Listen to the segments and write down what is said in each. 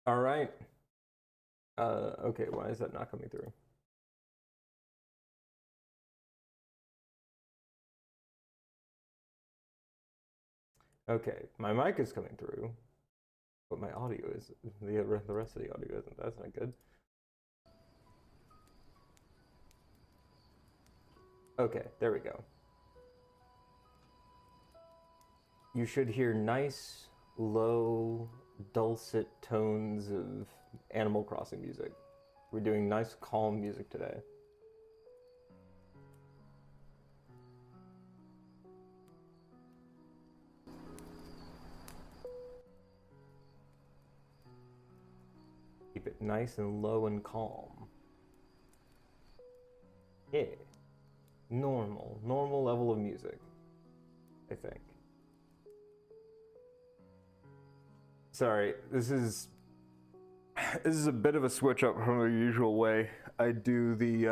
All right. Okay, why is that not coming through? Okay, my mic is coming through, but my audio is the rest of the audio isn't. That's not good. Okay, there we go. You should hear nice, low, dulcet tones of Animal Crossing music. We're doing nice, calm music today. Keep it nice and low and calm. Yeah. Normal level of music, I think. Sorry, this is a bit of a switch up from the usual way. I do the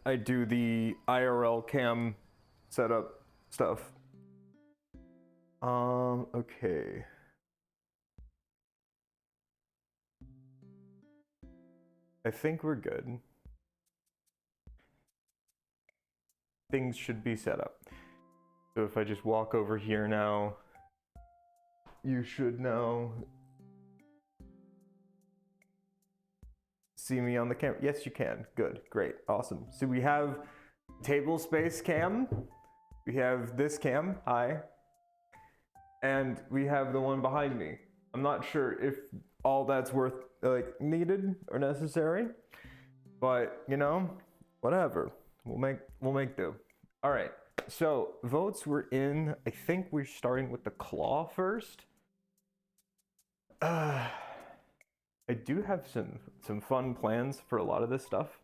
IRL cam setup stuff. Okay. I think we're good. Things should be set up. So if I just walk over here now, you should now see me on the camera. Yes, you can. Good, great, awesome. So we have table space cam, we have this cam, hi, and we have the one behind me. I'm not sure if all that's worth needed or necessary, but you know, whatever. We'll make do. All right. So votes were in. I think we're starting with the claw first. I do have some fun plans for a lot of this stuff.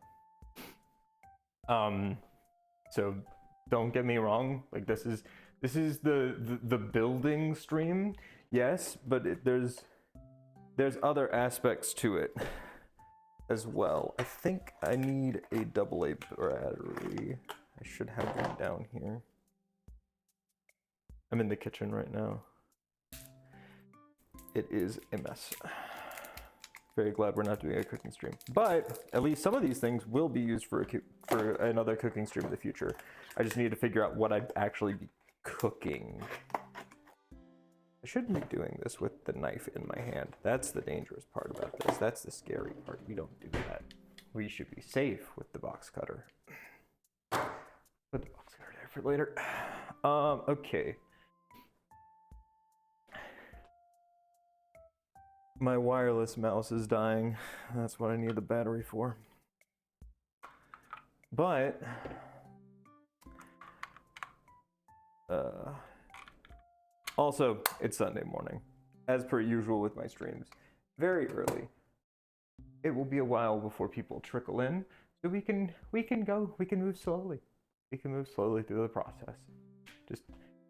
So don't get me wrong. Like this is the building stream, yes, but there's other aspects to it as well. I think I need a AA battery. I should have one down here. I'm in the kitchen right now. It is a mess. Very glad we're not doing a cooking stream, but at least some of these things will be used for another cooking stream in the future. I just need to figure out what I'd actually be cooking. I shouldn't be doing this with the knife in my hand. That's the dangerous part about this. That's the scary part. We don't do that. We should be safe with the box cutter. Put the box cutter there for later. Okay. My wireless mouse is dying. That's what I need the battery for. But also, it's Sunday morning, as per usual with my streams. Very early. It will be a while before people trickle in, so we can move slowly. We can move slowly through the process. Just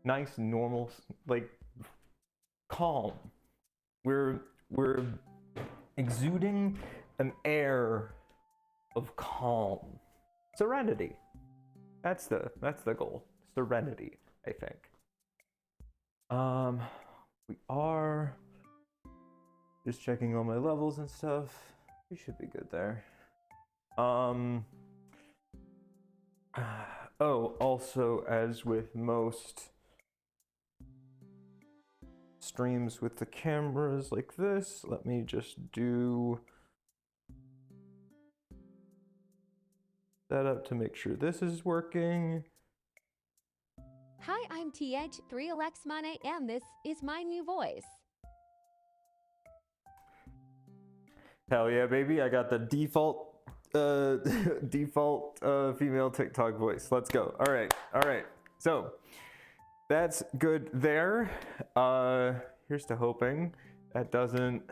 nice, normal, like calm. We're exuding an air of calm, serenity. That's the goal. Serenity, I think. We are just checking all my levels and stuff. We should be good there. Oh, also, as with most streams with the cameras like this, let me just do setup to make sure this is working. Hi, I'm TH3Alexmane, and this is my new voice. Hell yeah, baby! I got the default female TikTok voice. Let's go. All right. So that's good there. Here's to hoping that doesn't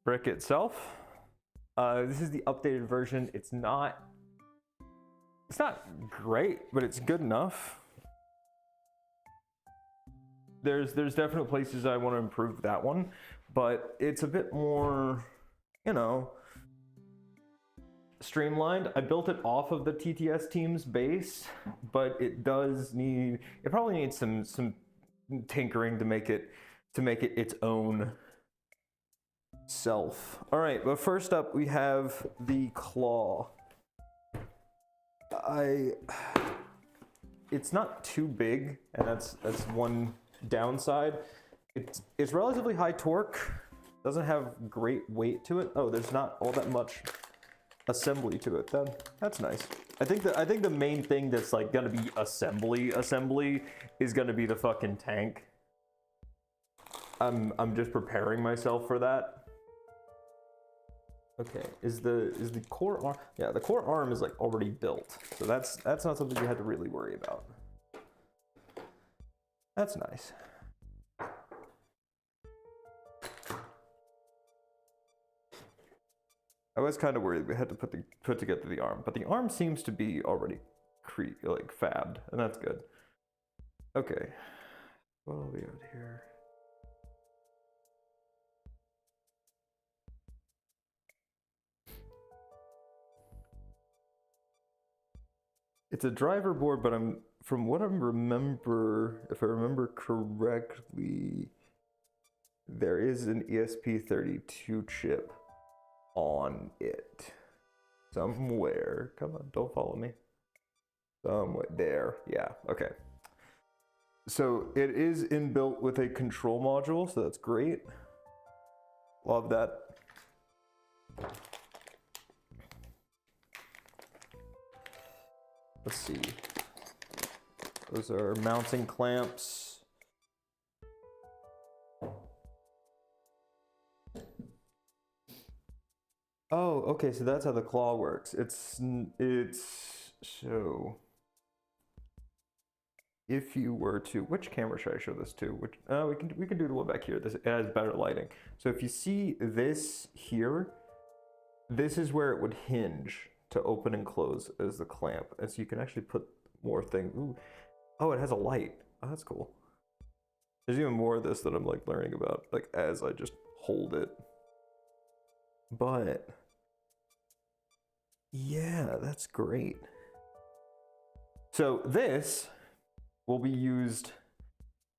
brick itself. This is the updated version. It's not great, but it's good enough. There's definite places I want to improve that one, but it's a bit more, streamlined. I built it off of the TTS team's base, but it probably needs some tinkering to make it to make it its own self. All right, but first up we have the claw. It's not too big, and that's one downside. It's relatively high torque. Doesn't have great weight to it. Oh, there's not all that much assembly to it. That's nice. I think the main thing that's like gonna be assembly is gonna be the fucking tank. I'm just preparing myself for that. Okay, is the core arm? Yeah, the core arm is like already built, so that's not something you have to really worry about. That's nice. I was kind of worried we had to put together the arm, but the arm seems to be already fabbed, and that's good. Okay, what will we got here? It's a driver board, but from what I remember, if I remember correctly, there is an ESP32 chip on it somewhere. Come on, don't follow me. Somewhere there. Yeah, okay. So it is inbuilt with a control module, so that's great. Love that. Let's see. Those are mounting clamps. Oh, okay, so that's how the claw works. It's so if you were to, which camera should I show this to? Which we can do the one back here. This, it has better lighting. So if you see this here, this is where it would hinge to open and close as the clamp, and so you can actually put more things. Ooh. Oh, it has a light. Oh, that's cool. There's even more of this that I'm like learning about, like as I just hold it. But yeah, that's great. So this will be used.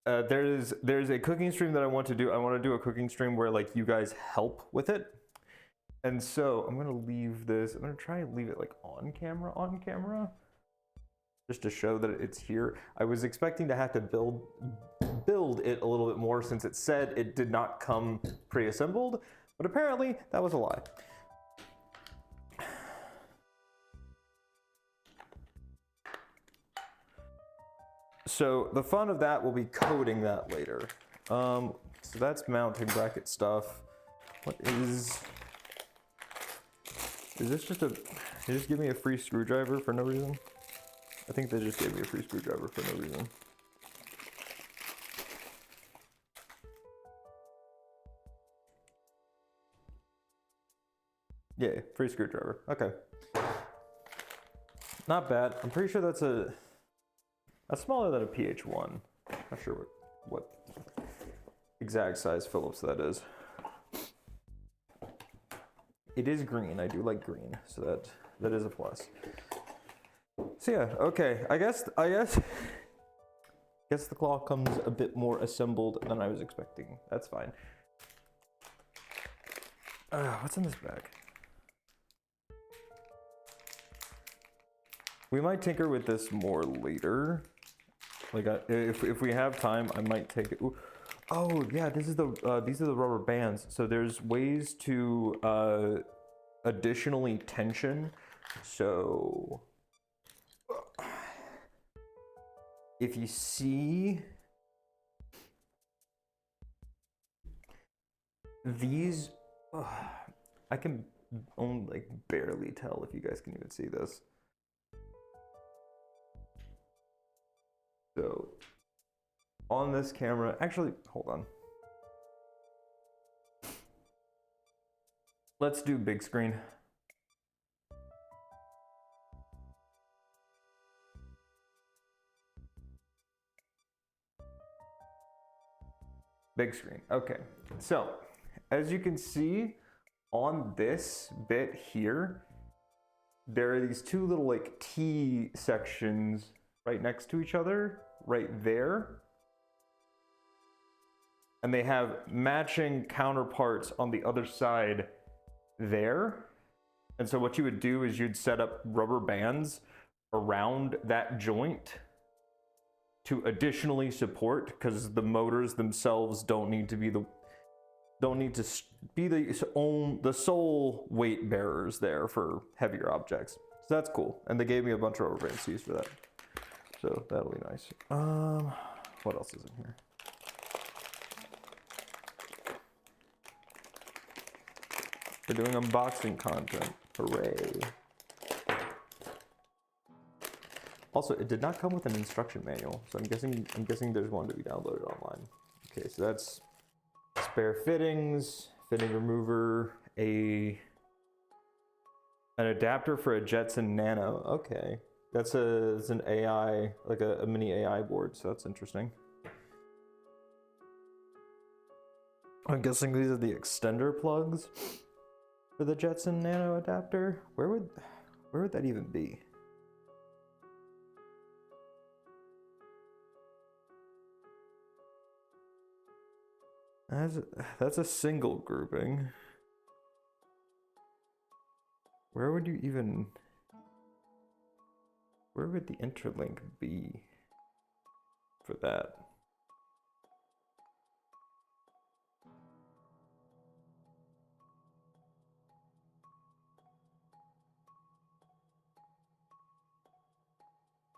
There's a cooking stream that I want to do. I want to do a cooking stream where like you guys help with it. And so I'm gonna leave this. I'm gonna try and leave it like on camera, just to show that it's here. I was expecting to have to build it a little bit more since it said it did not come pre-assembled, but apparently that was a lie. So the fun of that will be coding that later. So that's mounting bracket stuff. What is this just a, they just give me a free screwdriver for no reason? I think they just gave me a free screwdriver for no reason. Yeah, free screwdriver, okay. Not bad, I'm pretty sure that's smaller than a PH1. Not sure what exact size Phillips that is. It is green. I do like green, so that is a plus. So yeah, okay. I guess the claw comes a bit more assembled than I was expecting. That's fine. What's in this bag? We might tinker with this more later. Like if we have time, I might take it. Ooh. Oh yeah, these are the rubber bands. So there's ways to additionally tension. So if you see these, I can only like barely tell if you guys can even see this. So on this camera, actually, hold on. Let's do big screen. Big screen, okay. So, as you can see on this bit here, there are these two little like T sections right next to each other, right there. and they have matching counterparts on the other side there. And so what you would do is you'd set up rubber bands around that joint to additionally support, because the motors themselves don't need to be the sole weight bearers there for heavier objects. So that's cool. And they gave me a bunch of rubber bands to use for that. So that'll be nice. What else is in here? We're doing unboxing content. Hooray. Also, it did not come with an instruction manual, so I'm guessing there's one to be downloaded online. Okay, so that's spare fittings, fitting remover, an adapter for a Jetson Nano. Okay, it's an AI, like a mini AI board, so that's interesting. I'm guessing these are the extender plugs for the Jetson Nano adapter. Where would that even be? That's a single grouping. Where would the interlink be for that?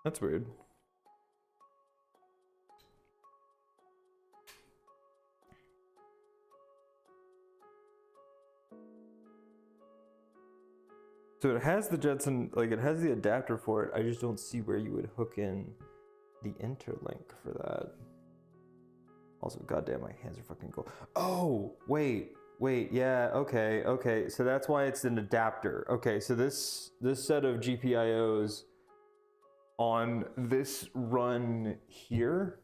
That's weird. So it has the Jetson, like it has the adapter for it. I just don't see where you would hook in the interlink for that. Also, goddamn, my hands are fucking cold. Oh, wait, yeah, okay. So that's why it's an adapter. Okay, so this set of GPIOs on this run here,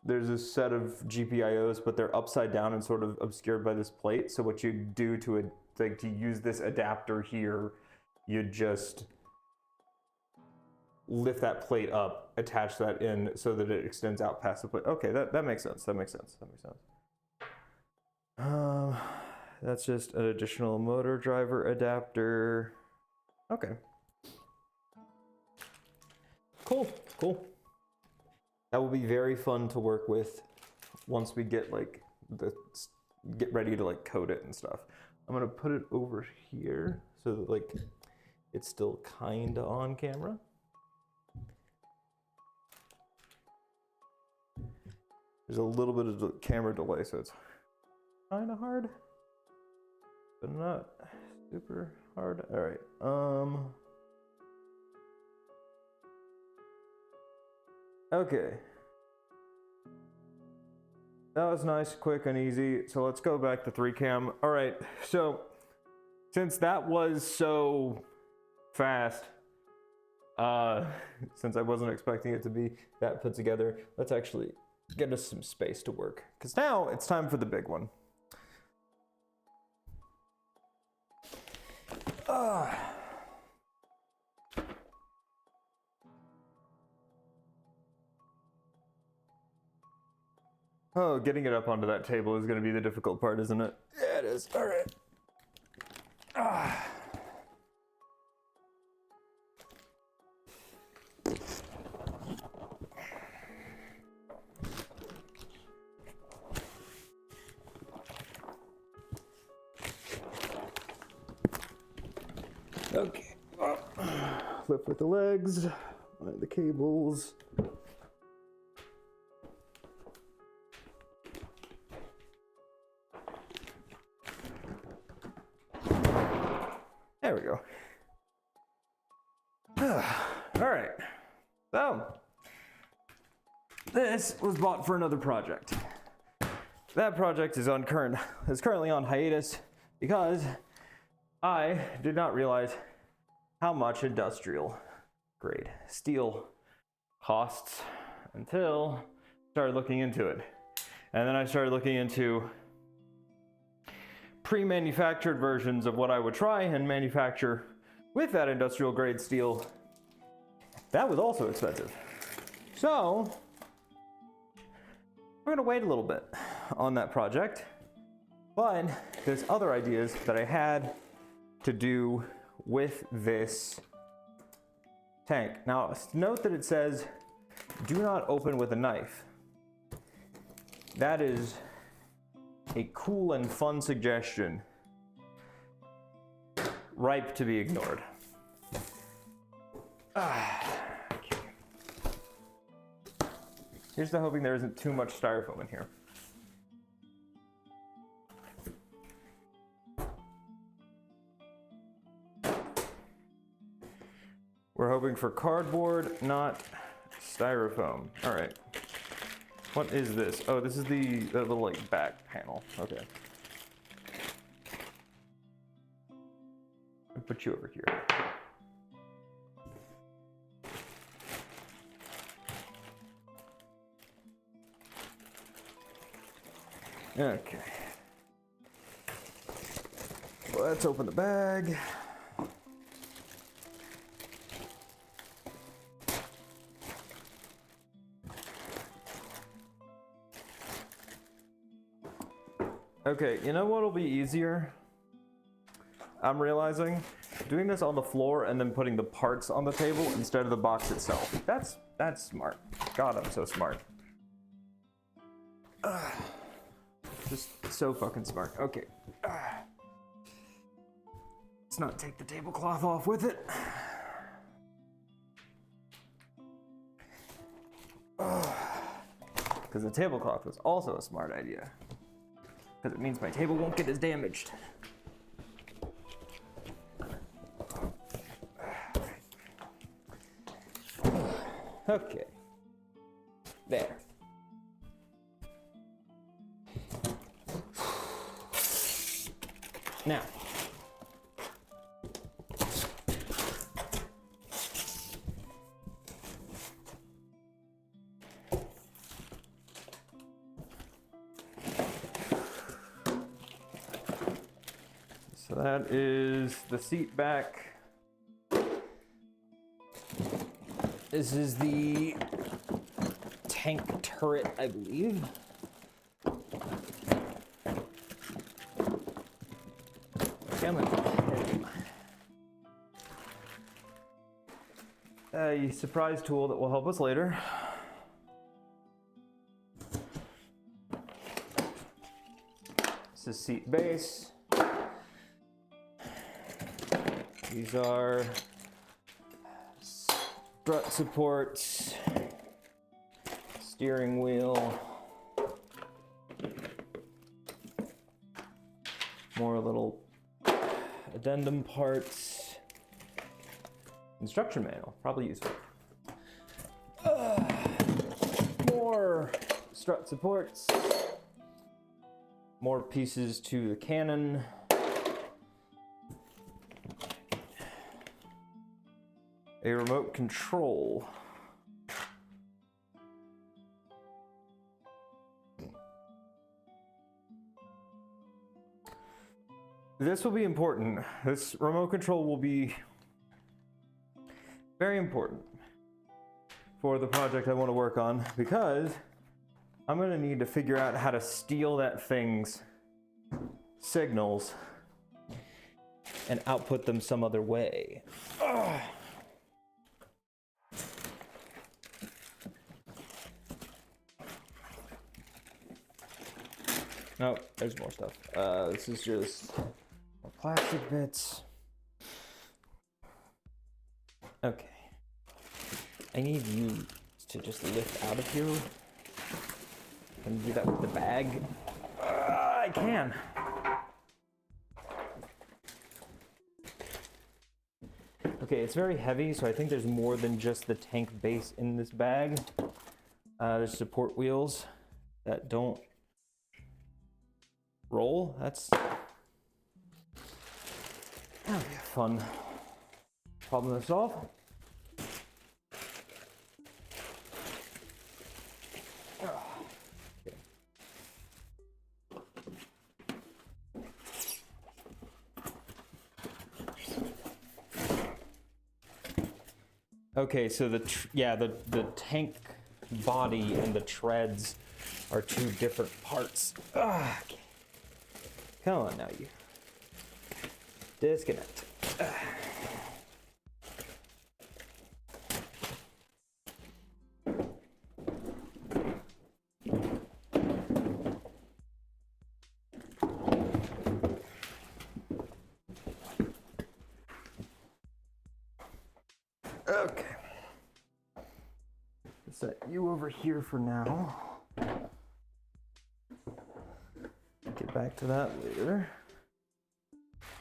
there's a set of GPIOs, but they're upside down and sort of obscured by this plate. So what you do to use this adapter here, you just lift that plate up, attach that in so that it extends out past the plate. Okay, that makes sense. That's just an additional motor driver adapter. Okay. Cool. That will be very fun to work with once we get get ready to code it and stuff. I'm gonna put it over here so that it's still kinda on camera. There's a little bit of camera delay, so it's kinda hard, but not super hard. All right. Okay. That was nice, quick, and easy. So let's go back to 3cam. All right. So since that was so fast, since I wasn't expecting it to be that put together, let's actually get us some space to work, because now it's time for the big one. Oh, getting it up onto that table is going to be the difficult part, isn't it? Yeah, it is. All right. Okay. Flip with the legs, find the cables. There we go. All right. So, this was bought for another project. That project is currently on hiatus because I did not realize how much industrial grade steel costs until I started looking into it. And then I started looking into pre-manufactured versions of what I would try and manufacture with that industrial grade steel. That was also expensive. So we're gonna wait a little bit. on that project, but there's other ideas that I had to do with this tank. Now, note that it says, do not open with a knife. That is a cool and fun suggestion, ripe to be ignored. Here's to hoping there isn't too much styrofoam in here. We're hoping for cardboard, not styrofoam. All right. What is this? Oh, this is the little like back panel. Okay. I'll put you over here. Okay. Let's open the bag. Okay, you know what'll be easier? I'm realizing doing this on the floor and then putting the parts on the table instead of the box itself. That's smart. God, I'm so smart. Just so fucking smart. Okay. Let's not take the tablecloth off with it. Because the tablecloth was also a smart idea. Because it means my table won't get as damaged. Okay. There. Now. So that is the seat back. This is the tank turret, I believe. A surprise tool that will help us later. This is seat base. These are strut supports, steering wheel, more little addendum parts, instruction manual, probably useful. More strut supports, more pieces to the cannon. A remote control. This will be important. This remote control will be very important for the project I want to work on, because I'm going to need to figure out how to steal that thing's signals and output them some other way. Ugh. Oh, there's more stuff. This is just more plastic bits. Okay. I need you to just lift out of here. Can you do that with the bag? I can. Okay, it's very heavy, so I think there's more than just the tank base in this bag. There's support wheels that don't roll. That's that'll be a fun problem to solve. Okay, so the tank body and the treads are two different parts. Okay. Come on now, you. Disconnect. Okay. Set you over here for now. Get back to that later.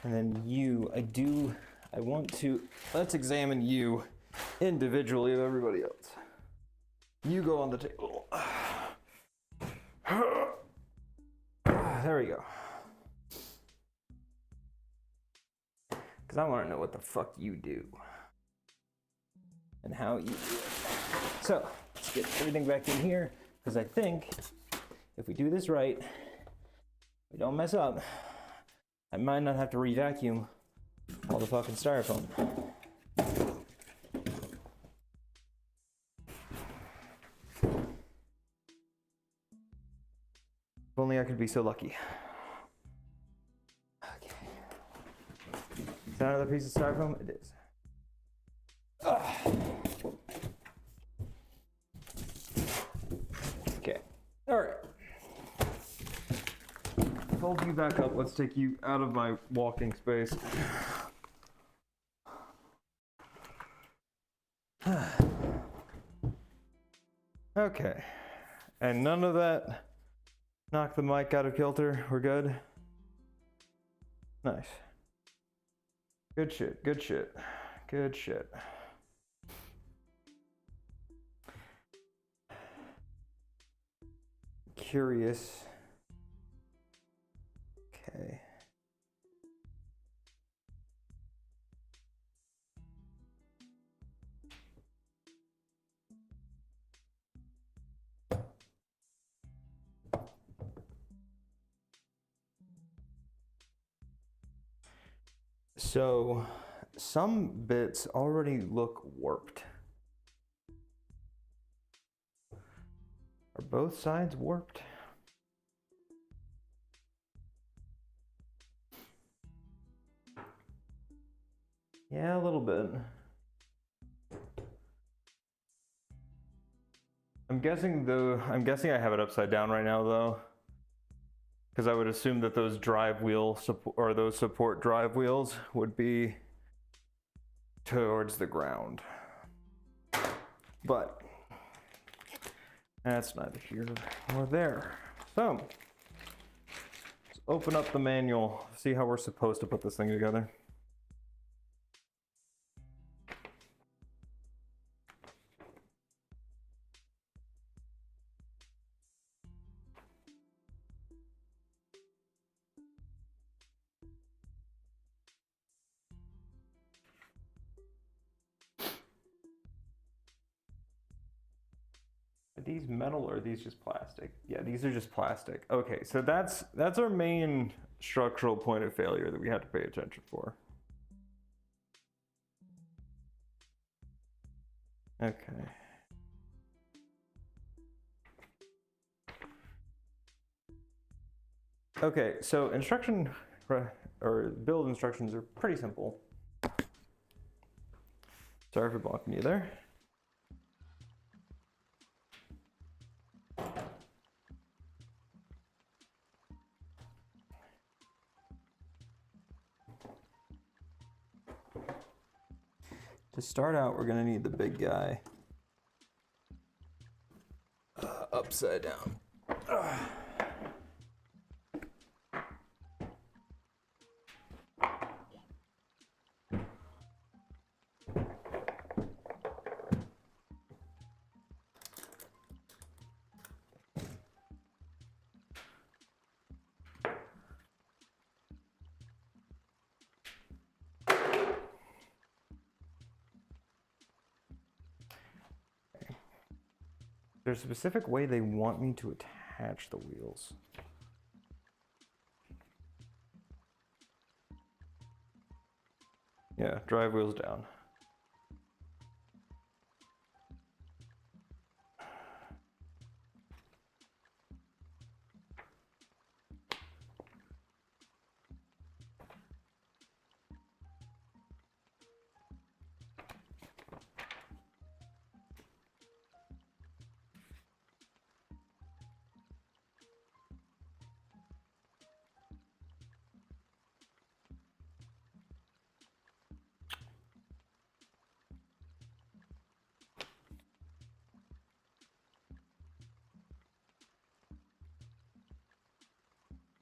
And then you, let's examine you individually of everybody else. You go on the table. There we go. Because I want to know what the fuck you do. And how you do it. So, let's get everything back in here, because I think if we do this right, we don't mess up, I might not have to re-vacuum all the fucking styrofoam. If only I could be so lucky. Okay. Is that another piece of styrofoam? It is. Okay. All right. Fold you back up. Let's take you out of my walking space. Okay. And none of that knock the mic out of kilter. We're good? Nice. Good shit. Good shit. Good shit. Curious. Okay. So, some bits already look warped. Are both sides warped? Yeah, a little bit. I'm guessing I have it upside down right now though. Because I would assume that those drive wheel or those support drive wheels would be towards the ground. But that's neither here nor there. So let's open up the manual, see how we're supposed to put this thing together. Are these metal or are these just plastic? Yeah, these are just plastic. Okay, so that's our main structural point of failure that we had to pay attention for. Okay. Okay, so build instructions are pretty simple. Sorry for blocking you there. To start out, we're gonna need the big guy upside down. There's a specific way they want me to attach the wheels. Yeah, drive wheels down.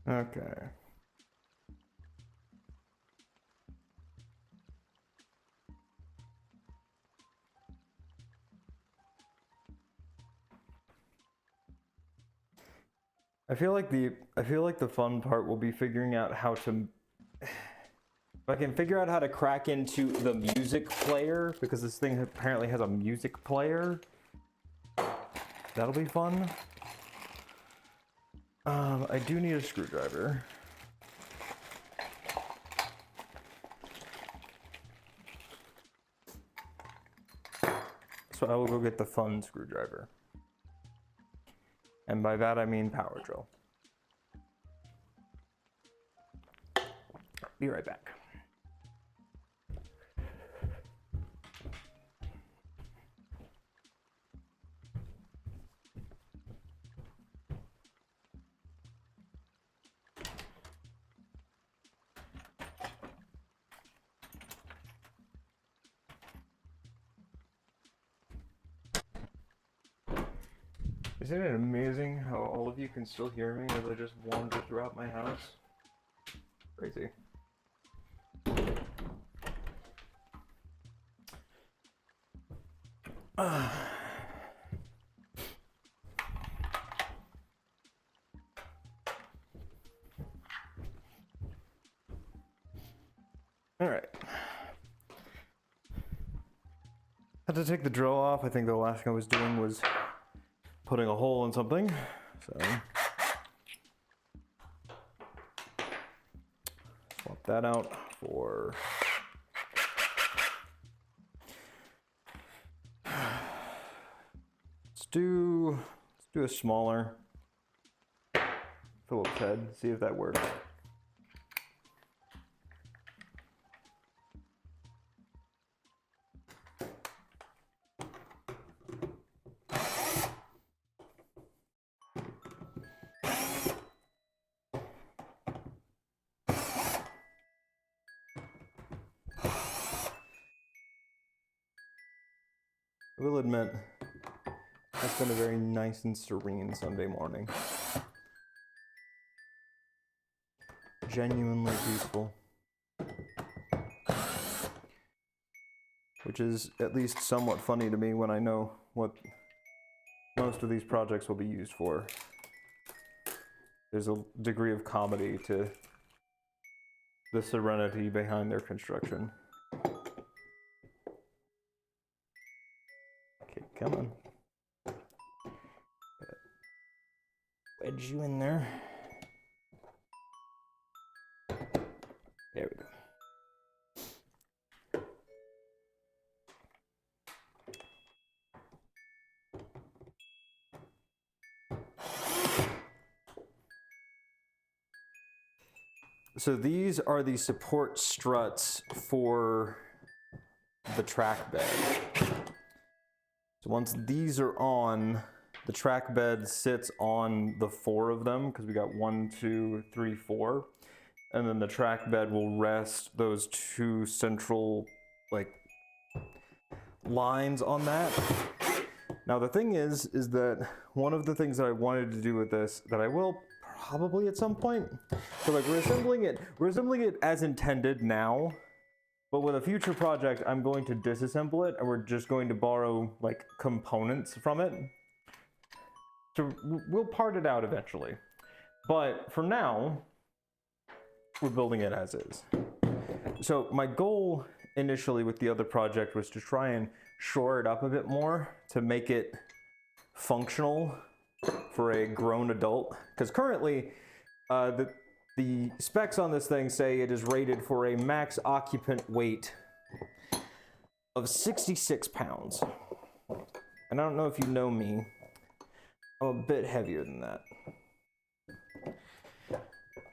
Okay. I feel like the fun part will be figuring out how to, if I can figure out how to crack into the music player, because this thing apparently has a music player. That'll be fun. I do need a screwdriver. So I will go get the fun screwdriver. And by that I mean power drill. Be right back. Isn't it amazing how all of you can still hear me as I just wander throughout my house? Crazy. Alright. Had to take the drill off. I think the last thing I was doing was putting a hole in something. So swap that out for let's do a smaller Phillips head, see if that works. I will admit, it's been a very nice and serene Sunday morning. Genuinely peaceful. Which is at least somewhat funny to me when I know what most of these projects will be used for. There's a degree of comedy to the serenity behind their construction. Come on. Wedge you in there. There we go. So these are the support struts for the track bed. So once these are on, the track bed sits on the 4 of them, because we got 1, 2, 3, 4. And then the track bed will rest those 2 central, like, lines on that. Now the thing is that one of the things that I wanted to do with this, that I will probably at some point, so like we're assembling it as intended now. But with a future project, I'm going to disassemble it, and we're just going to borrow, like, components from it. So we'll part it out eventually. But for now, we're building it as is. So my goal initially with the other project was to try and shore it up a bit more to make it functional for a grown adult. Because currently, the specs on this thing say it is rated for a max occupant weight of 66 pounds. And I don't know if you know me, I'm a bit heavier than that.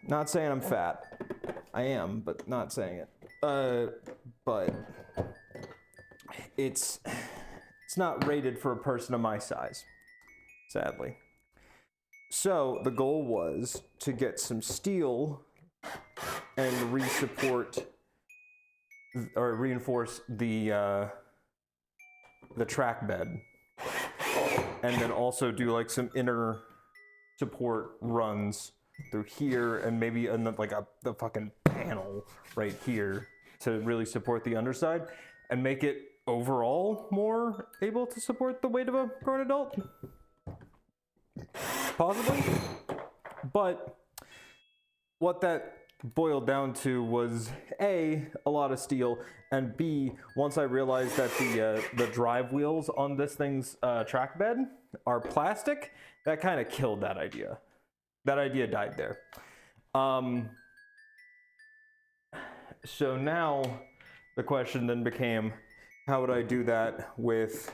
Not saying I'm fat. I am, but not saying it. But it's not rated for a person of my size, sadly. So the goal was to get some steel and re-support or reinforce the track bed, and then also do like some inner support runs through here, and maybe like the fucking panel right here to really support the underside and make it overall more able to support the weight of a grown adult. Possibly. But what that boiled down to was A, a lot of steel, and B, once I realized that the drive wheels on this thing's track bed are plastic, that kind of killed that idea. That idea died there. So now the question then became, how would I do that with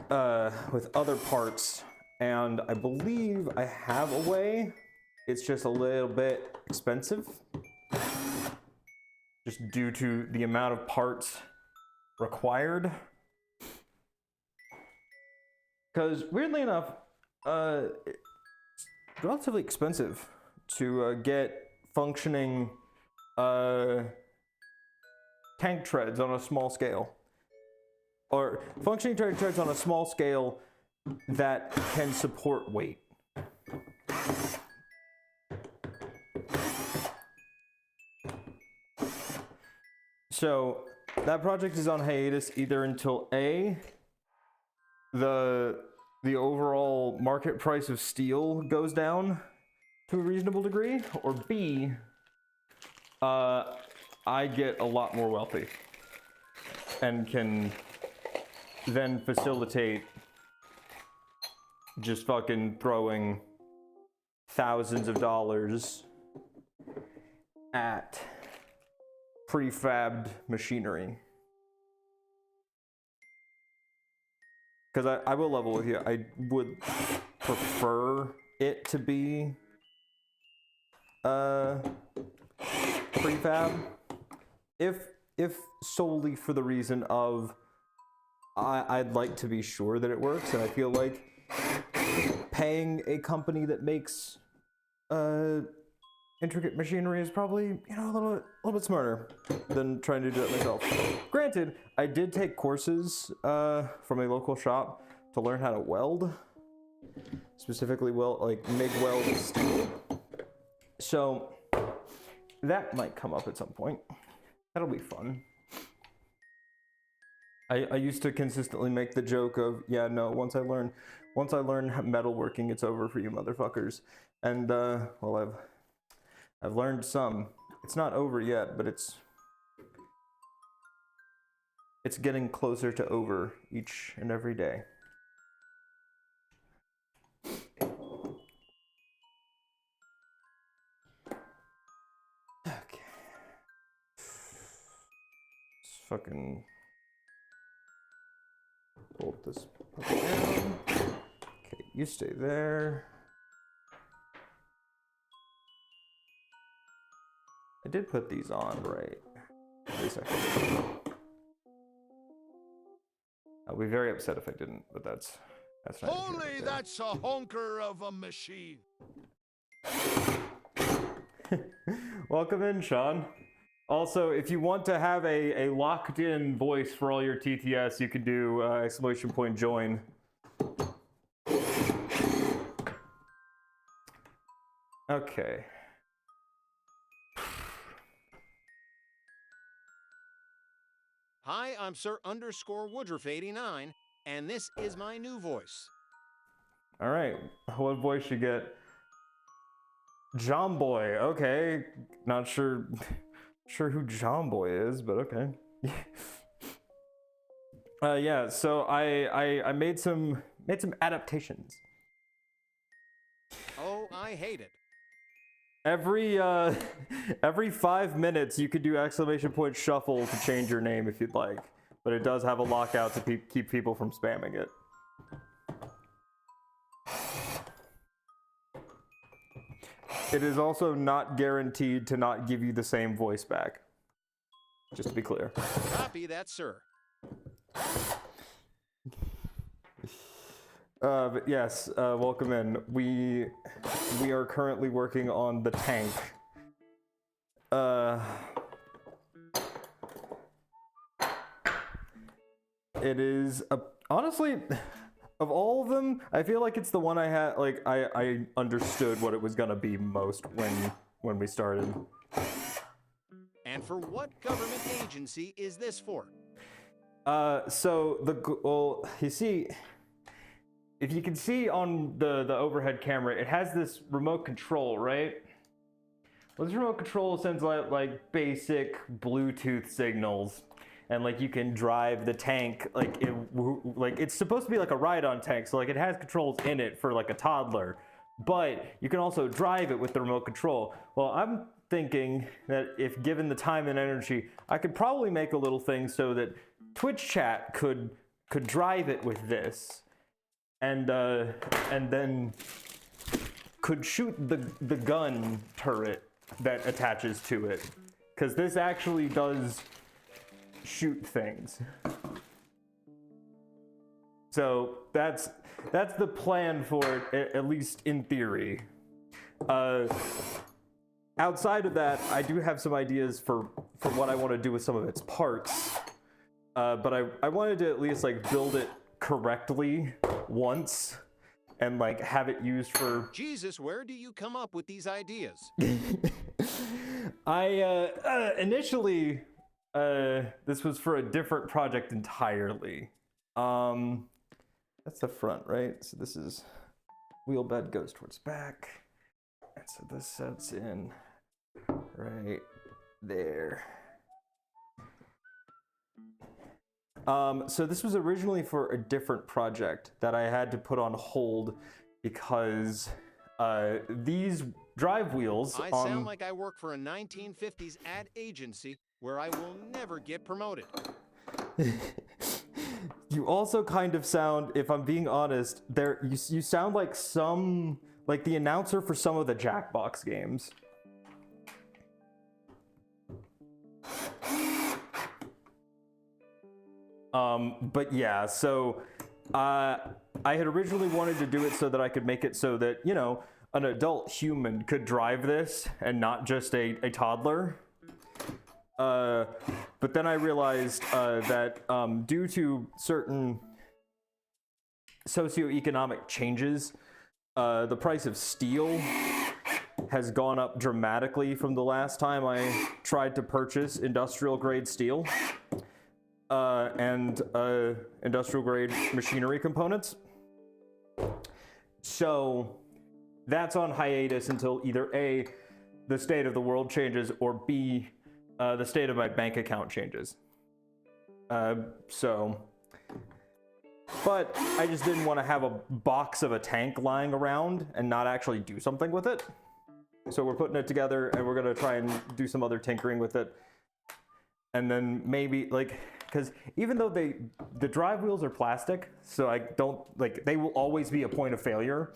other parts? And I believe I have a way. It's just a little bit expensive, just due to the amount of parts required. Because weirdly enough, it's relatively expensive to get functioning tank treads on a small scale. Or functioning tank treads on a small scale that can support weight. So that project is on hiatus either until A, the overall market price of steel goes down to a reasonable degree, or B, I get a lot more wealthy and can then facilitate just fucking throwing thousands of dollars at prefabbed machinery. Because I will level with you, I would prefer it to be prefab, if solely for the reason of I'd like to be sure that it works, and I feel like paying a company that makes intricate machinery is probably, you know, a little bit smarter than trying to do it myself. Granted, I did take courses from a local shop to learn how to weld, specifically MIG weld steel. So that might come up at some point. That'll be fun. I used to consistently make the joke of, yeah, no, once I learn metalworking, it's over for you motherfuckers. And well, I've learned some. It's not over yet, but it's getting closer to over each and every day. Okay. Let's fucking bolt this down. Okay, you stay there. I did put these on, right? At least I did. I'll be very upset if I didn't, but that's not. Holy, that's a honker of a machine. Welcome in, Sean. Also, if you want to have a locked-in voice for all your TTS, you can do !join. Okay. Hi, I'm Sir _Woodruff 89, and this is my new voice. All right. What voice you get? John Boy. Okay. Not sure who John Boy is, but okay. Yeah. So I made some adaptations. Oh, I hate it. Every 5 minutes, you could do !shuffle to change your name if you'd like, but it does have a lockout to keep people from spamming it. It is also not guaranteed to not give you the same voice back. Just to be clear. Copy that, sir. But yes, welcome in. We are currently working on the tank. It is honestly, of all of them, I feel like it's the one I had, like, I understood what it was gonna be most when we started. And for what government agency is this for? So well, you see, if you can see on the overhead camera, it has this remote control, right? Well, this remote control sends out like basic Bluetooth signals, and like you can drive the tank like it's supposed to be like a ride-on tank, so like it has controls in it for like a toddler, but you can also drive it with the remote control. Well, I'm thinking that if given the time and energy, I could probably make a little thing so that Twitch chat could drive it with this, and then could shoot the gun turret that attaches to it, because this actually does shoot things. So that's the plan for it, at least in theory. Outside of that, I do have some ideas for what I want to do with some of its parts. But I wanted to at least like build it correctly once and like have it used for... Jesus, where do you come up with these ideas? I initially this was for a different project entirely. That's the front, right? So this is wheel bed goes towards back, and so this sets in right there. So this was originally for a different project that I had to put on hold because these drive wheels I sound like I work for a 1950s ad agency where I will never get promoted. You also kind of sound, if I'm being honest, you sound like the announcer for some of the Jackbox games. But yeah, so I had originally wanted to do it so that I could make it so that, you know, an adult human could drive this and not just a toddler. But then I realized that due to certain socioeconomic changes, the price of steel has gone up dramatically from the last time I tried to purchase industrial grade steel. And industrial grade machinery components. So that's on hiatus until either A, the state of the world changes, or B, the state of my bank account changes. But I just didn't want to have a box of a tank lying around and not actually do something with it. So we're putting it together and we're gonna try and do some other tinkering with it. And then maybe like, because even though the drive wheels are plastic, so I don't, like, they will always be a point of failure,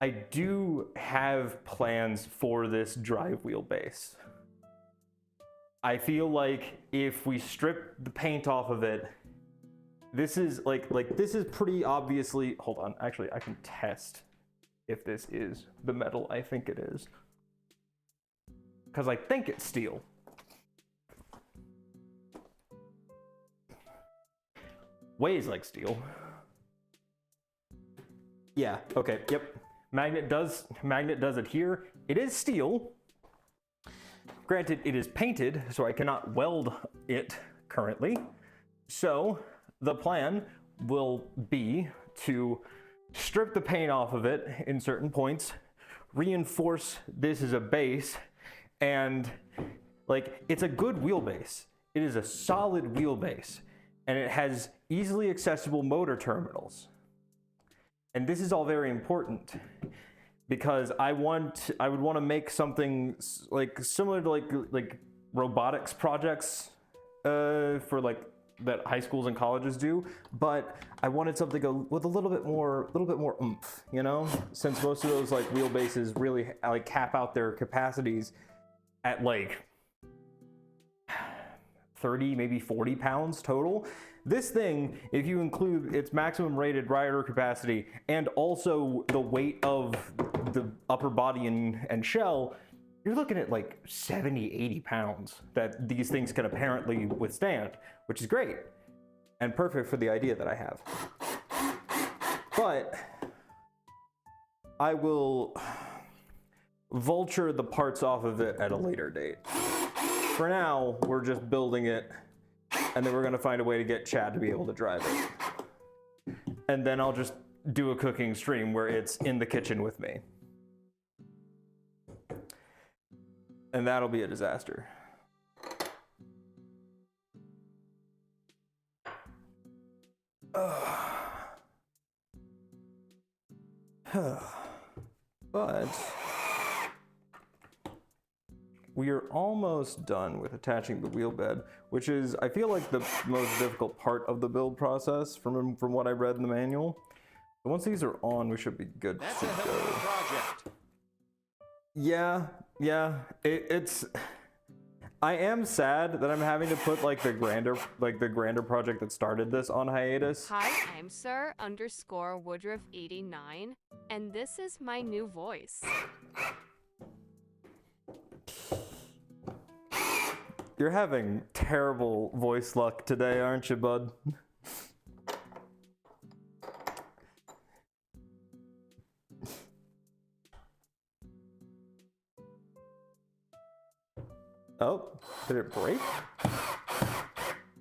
I do have plans for this drive wheel base. I feel like if we strip the paint off of it, this is like this is pretty obviously, hold on, actually I can test if this is the metal I think it is, because I think it's steel. Weighs like steel. Yeah, okay, yep. Magnet does adhere. It is steel. Granted, it is painted, so I cannot weld it currently. So the plan will be to strip the paint off of it in certain points, reinforce this as a base, and like, it's a good wheelbase. It is a solid wheelbase. And it has easily accessible motor terminals. And this is all very important because I would want to make something like similar to like robotics projects for like that high schools and colleges do, but I wanted something with a little bit more oomph, you know? Since most of those like wheelbases really like cap out their capacities at like 30, maybe 40 pounds total. This thing, if you include its maximum rated rider capacity and also the weight of the upper body and shell, you're looking at like 70, 80 pounds that these things can apparently withstand, which is great and perfect for the idea that I have. But I will vulture the parts off of it at a later date. For now, we're just building it, and then we're gonna find a way to get Chad to be able to drive it. And then I'll just do a cooking stream where it's in the kitchen with me. And that'll be a disaster. But we are almost done with attaching the wheel bed, which is, I feel like, the most difficult part of the build process from what I read in the manual. But once these are on, we should be good That's to a hell of a project. Yeah. It's. I am sad that I'm having to put like the grander project that started this on hiatus. Hi, I'm Sir_Woodruff89, and this is my new voice. You're having terrible voice luck today, aren't you, bud? Oh, did it break?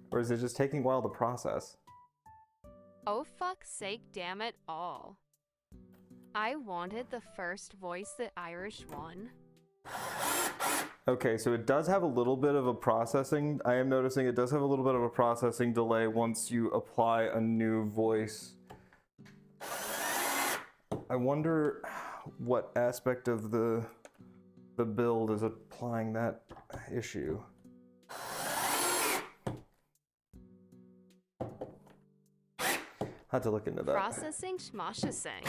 Or is it just taking a while to process? Oh fuck's sake, damn it all. I wanted the first voice that Irish won. Okay, so it does have a little bit of a processing. I am noticing it does have a little bit of a processing delay once you apply a new voice. I wonder what aspect of the build is applying that issue. Had to look into that. Processing schmoshasing.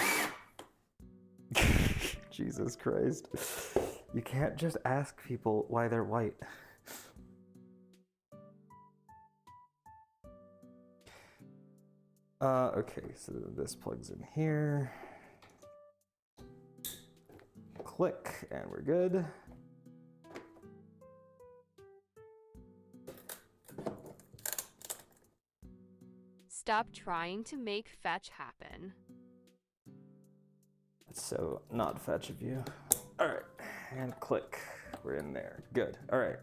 Jesus Christ. You can't just ask people why they're white. Okay, so this plugs in here. Click, and we're good. Stop trying to make fetch happen. That's so not fetch of you. All right, and click. We're in there. Good. All right.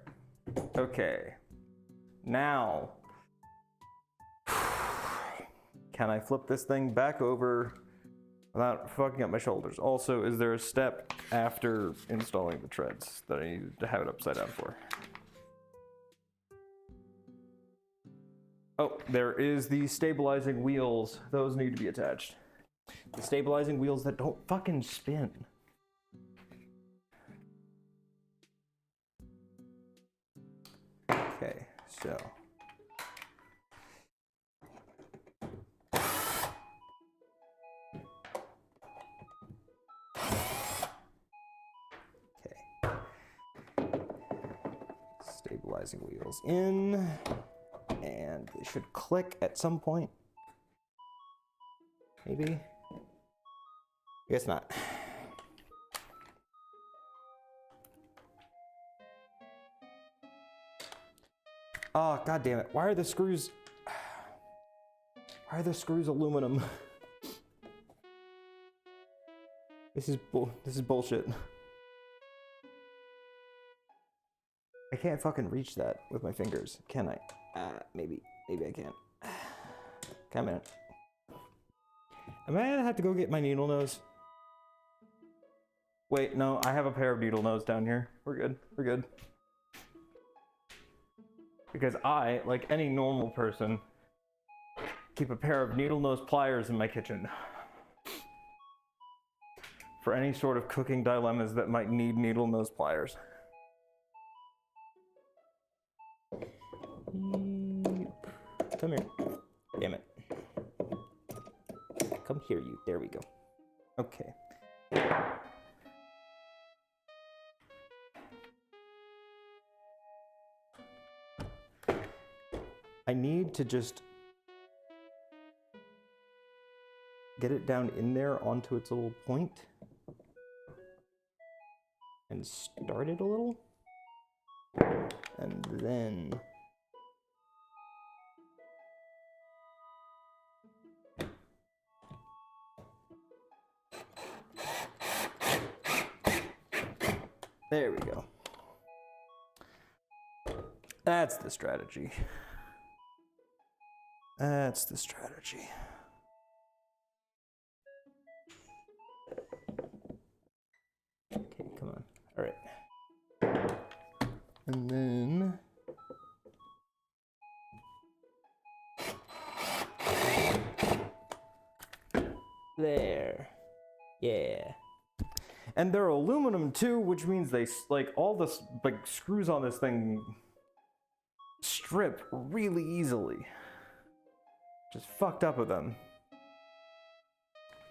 Okay. Now, can I flip this thing back over without fucking up my shoulders? Also, is there a step after installing the treads that I need to have it upside down for? Oh, there is the stabilizing wheels. Those need to be attached. The stabilizing wheels that don't fucking spin. Okay, so. Stabilizing wheels in, and they should click at some point. Maybe? I guess not. Oh, god damn it. Why are the screws aluminum? This is bullshit. I can't fucking reach that with my fingers, can I? Maybe I can. Come in. Am I gonna have to go get my needle nose? Wait, no, I have a pair of needle nose down here. We're good. Because I, like any normal person, keep a pair of needle nose pliers in my kitchen. For any sort of cooking dilemmas that might need needle nose pliers. Come here. Damn it. Come here, you. There we go. Okay. I need to just get it down in there onto its little point and start it a little. And then There we go. That's the strategy. That's the strategy. Okay, come on. All right. And then... there. Yeah. And they're aluminum too, which means they, like, all the, like, screws on this thing strip really easily. Just fucked up with them.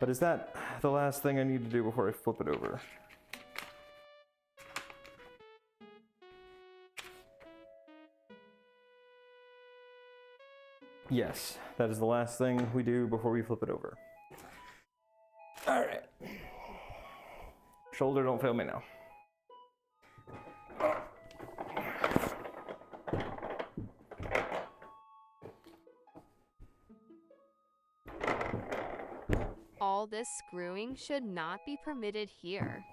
But is that the last thing I need to do before I flip it over? Yes, that is the last thing we do before we flip it over. All right. Shoulder, don't fail me now. All this screwing should not be permitted here.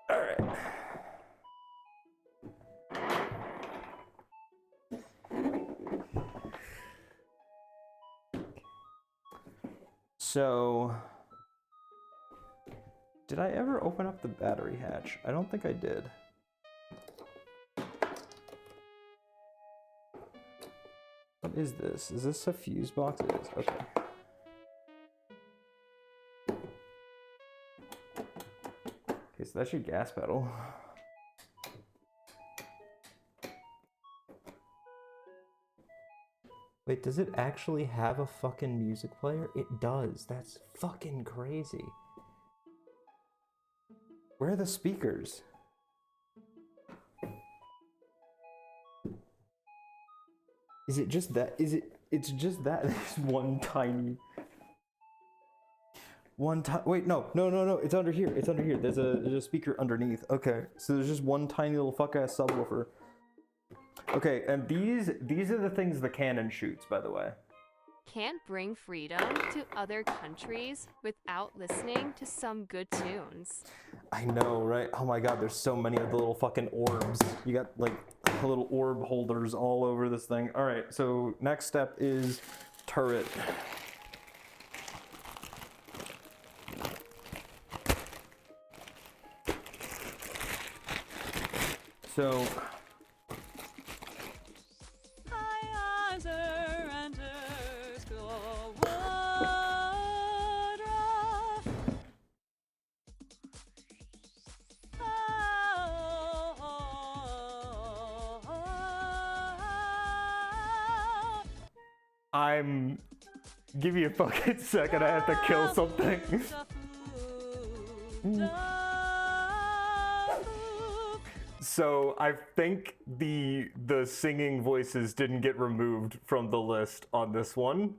All right. So, did I ever open up the battery hatch? I don't think I did. What is this? Is this a fuse box? It is. Okay. Okay, so that's your gas pedal. Wait, does it actually have a fucking music player? It does. That's fucking crazy. Where are the speakers? Is it just that? It's just that. There's one tiny... Wait, no. It's under here. It's under here. There's a speaker underneath. Okay, so there's just one tiny little fuck-ass subwoofer. Okay, and these are the things the cannon shoots, by the way. Can't bring freedom to other countries without listening to some good tunes. I know, right? Oh my god, there's so many of the little fucking orbs. You got, like, little orb holders all over this thing. All right, so next step is turret. So... Give me a fucking second, I have to kill something. So I think the singing voices didn't get removed from the list on this one.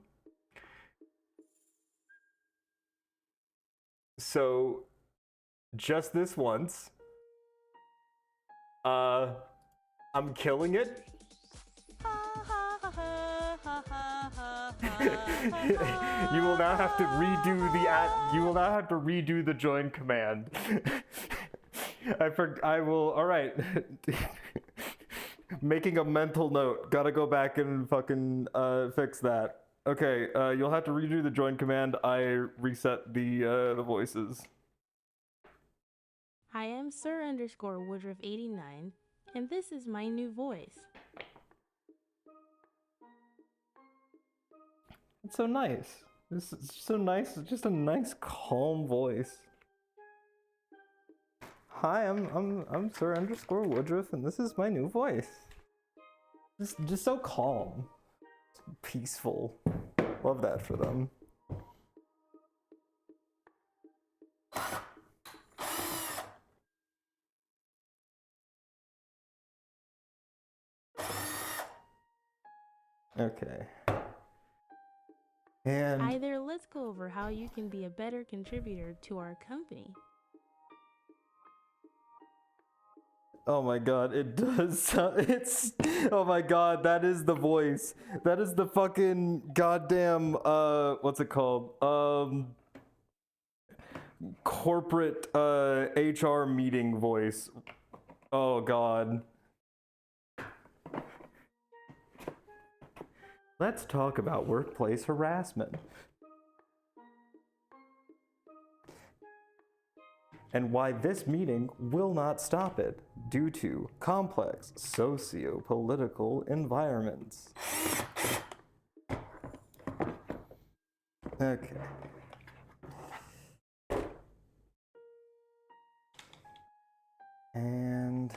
So just this once. I'm killing it. You will now have to redo the join command. I will. All right. Making a mental note. Gotta go back and fucking fix that. Okay. You'll have to redo the join command. I reset the voices. I am Sir_Woodruff89, and this is my new voice. It's so nice. This is so nice. It's just a nice, calm voice. Hi, I'm Sir_Woodruff, and this is my new voice. Just so calm, peaceful. Love that for them. Okay. And Either let's go over how you can be a better contributor to our company. oh my god, it does sound, oh my god, that is the voice. That is the fucking goddamn, what's it called? corporate HR meeting voice. Oh god. Let's talk about workplace harassment. And why this meeting will not stop it due to complex socio-political environments. Okay. And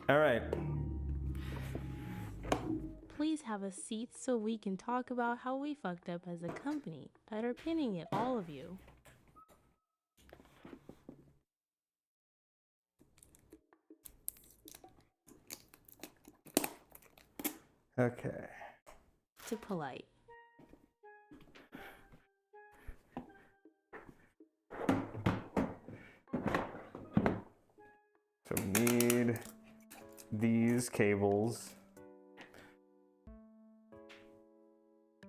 all right. Please have a seat so we can talk about how we fucked up as a company. Underpinning it, all of you. Okay. To polite. So we need these cables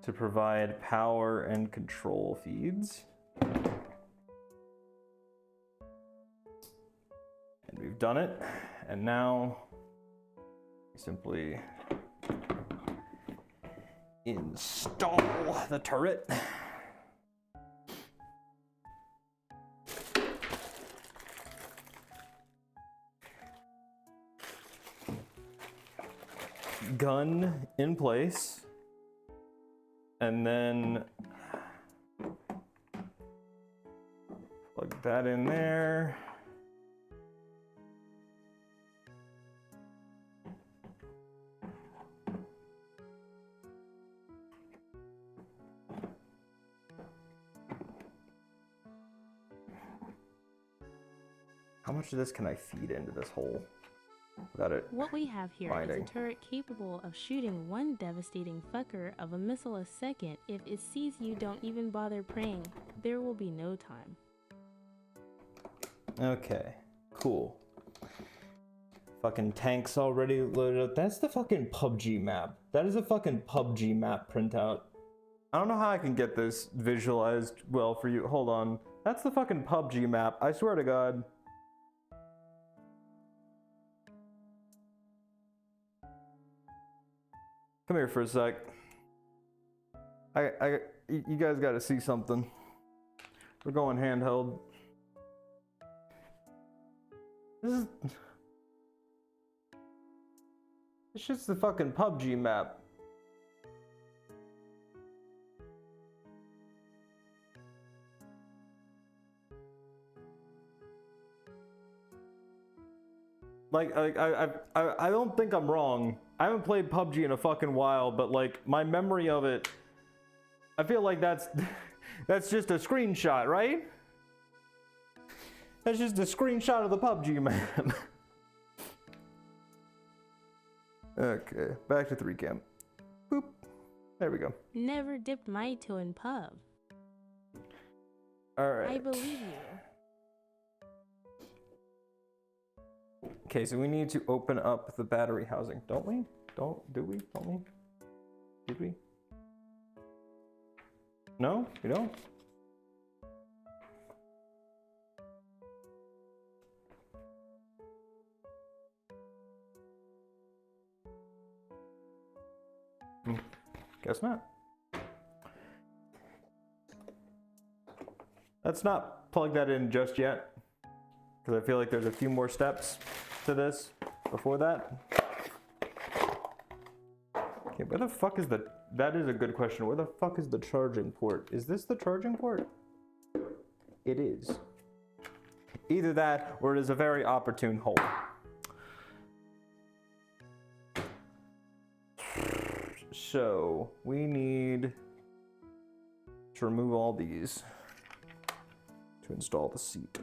to provide power and control feeds. And we've done it. And now we simply install the turret. Gun in place. And then plug that in there. How much of this can I feed into this hole without it? What we have here is Binding. a turret capable of shooting one devastating fucker of a missile a second. If it sees you don't even bother praying, there will be no time. Okay, cool. Fucking tanks already loaded up. That's the fucking PUBG map. That is a fucking PUBG map printout. I don't know how I can get this visualized well for you. Hold on. That's the fucking PUBG map. I swear to God. Come here for a sec. You guys got to see something. We're going handheld. It's just the fucking PUBG map. Like I don't think I'm wrong. I haven't played PUBG in a fucking while, but like my memory of it, I feel like that's just a screenshot, right? That's just a screenshot of the PUBG map. Okay, back to 3cam. Boop. There we go. Never dipped my toe in pub. All right. I believe you. Okay, so we need to open up the battery housing, don't we? Don't we? Did we? No, we don't. Guess not. Let's not plug that in just yet, because I feel like there's a few more steps to this before that. Okay, where the fuck is the... That is a good question. Where the fuck is the charging port? Is this the charging port? It is. Either that, or it is a very opportune hole. So, we need to remove all these to install the seat.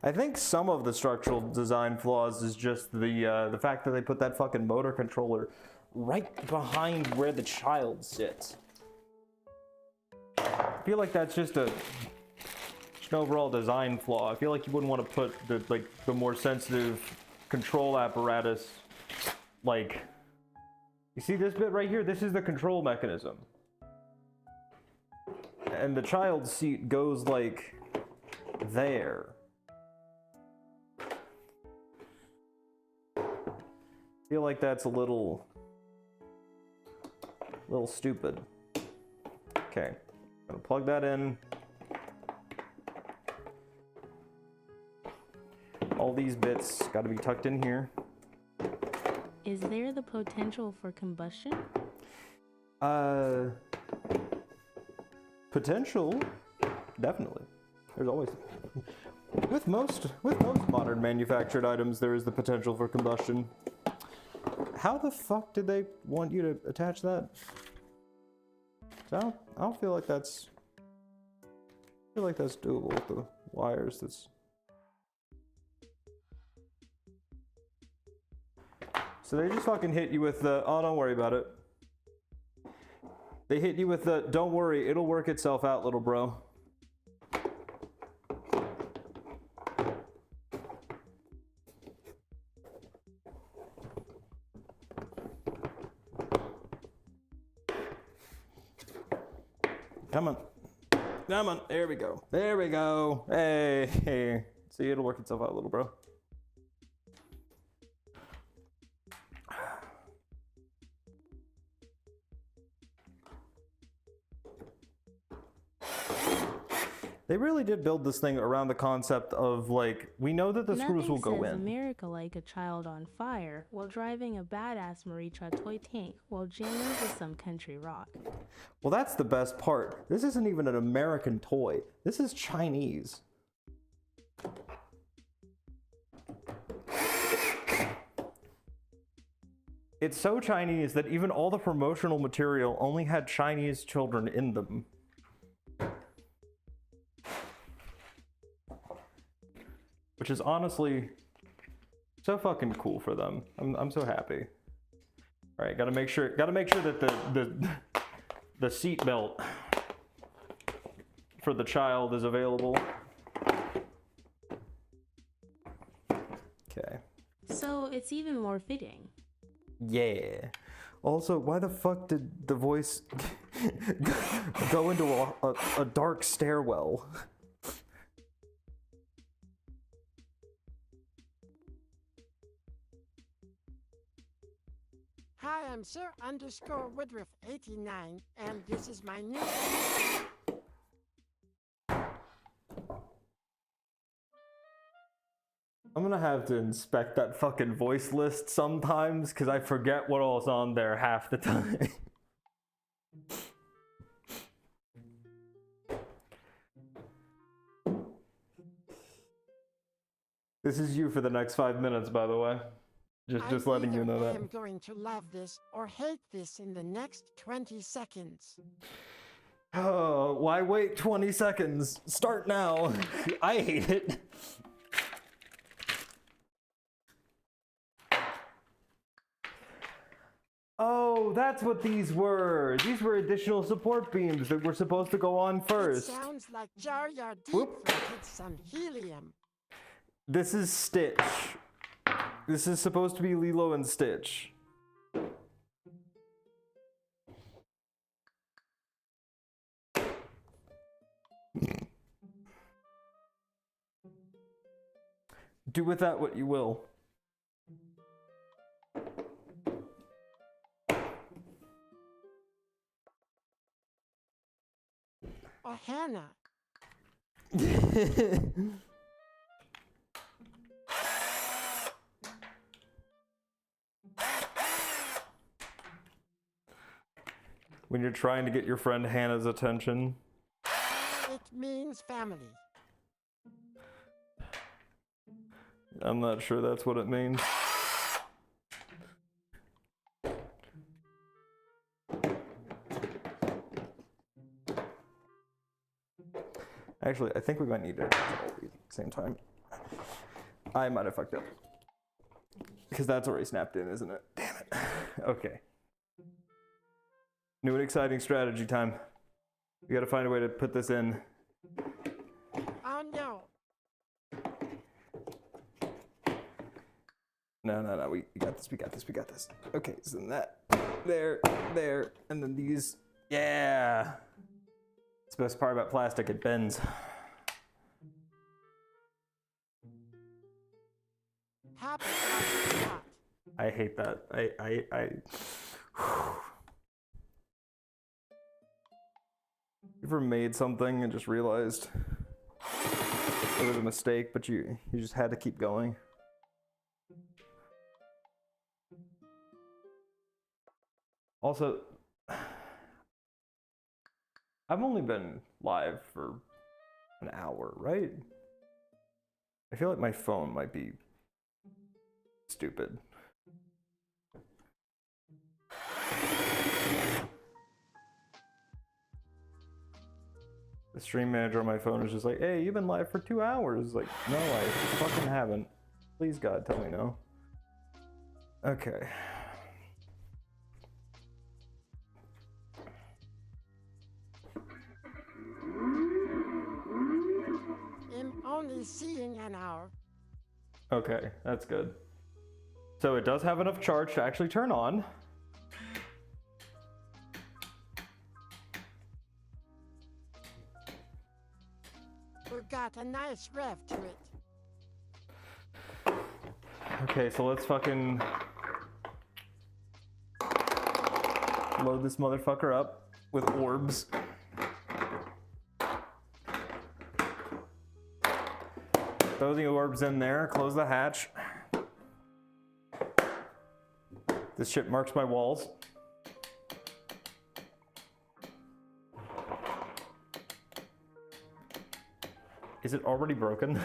I think some of the structural design flaws is just the fact that they put that fucking motor controller right behind where the child sits. I feel like that's just an overall design flaw. I feel like you wouldn't want to put the more sensitive control apparatus, like, you see this bit right here? This is the control mechanism. And the child's seat goes like there. I feel like that's a little stupid. Okay, I'm gonna plug that in. All these bits gotta be tucked in here. Is there the potential for combustion? Potential, definitely. There's always, with most modern manufactured items, there is the potential for combustion. How the fuck did they want you to attach that? I don't feel like that's. I feel like that's doable with the wires. So they just fucking hit you with the, oh, don't worry about it. They hit you with the, don't worry, it'll work itself out, little bro. Come on. Come on. There we go. There we go. Hey. See, it'll work itself out, little bro. They really did build this thing around the concept of, like, we know that the screws will go in. America like a child on fire while driving a badass Maricha toy tank while jamming to some country rock. Well, that's the best part. This isn't even an American toy. This is Chinese. It's so Chinese that even all the promotional material only had Chinese children in them. Which is honestly so fucking cool for them. I'm so happy. All right, gotta make sure that the seat belt for the child is available. Okay. So it's even more fitting. Yeah. Also, why the fuck did the voice go into a dark stairwell? Hi, I'm Sir Woodruff 89, and this is my new. I'm gonna have to inspect that fucking voice list sometimes, because I forget what all's on there half the time. This is you for the next 5 minutes, by the way. Just letting you know that. I am going to love this or hate this in the next 20 seconds. Oh, why wait 20 seconds? Start now. I hate it. Oh, that's what these were. These were additional support beams that were supposed to go on first. It sounds like Jar Jar deep-throated some helium. This is Stitch. This is supposed to be Lilo and Stitch. Do with that what you will. Oh, Hannah. When you're trying to get your friend Hannah's attention. It means family. I'm not sure that's what it means. Actually, I think we might need to do all these at the same time. I might have fucked up. Because that's already snapped in, isn't it? Damn it. Okay. New and exciting strategy time. We gotta find a way to put this in. Oh no. No. We got this. We got this. Okay, so then that, there, and then these. Yeah. It's the best part about plastic. It bends. Happy shot. I hate that. I. You ever made something and just realized it was a mistake, but you just had to keep going? Also, I've only been live for an hour, right? I feel like my phone might be stupid. The stream manager on my phone is just like, hey, you've been live for 2 hours. Like, no, I fucking haven't. Please, God, tell me no. Okay. I'm only seeing an hour. Okay, that's good. So it does have enough charge to actually turn on. We've got a nice rev to it. Okay, so let's fucking load this motherfucker up with orbs. Throw the orbs in there, close the hatch. This shit marks my walls. Is it already broken?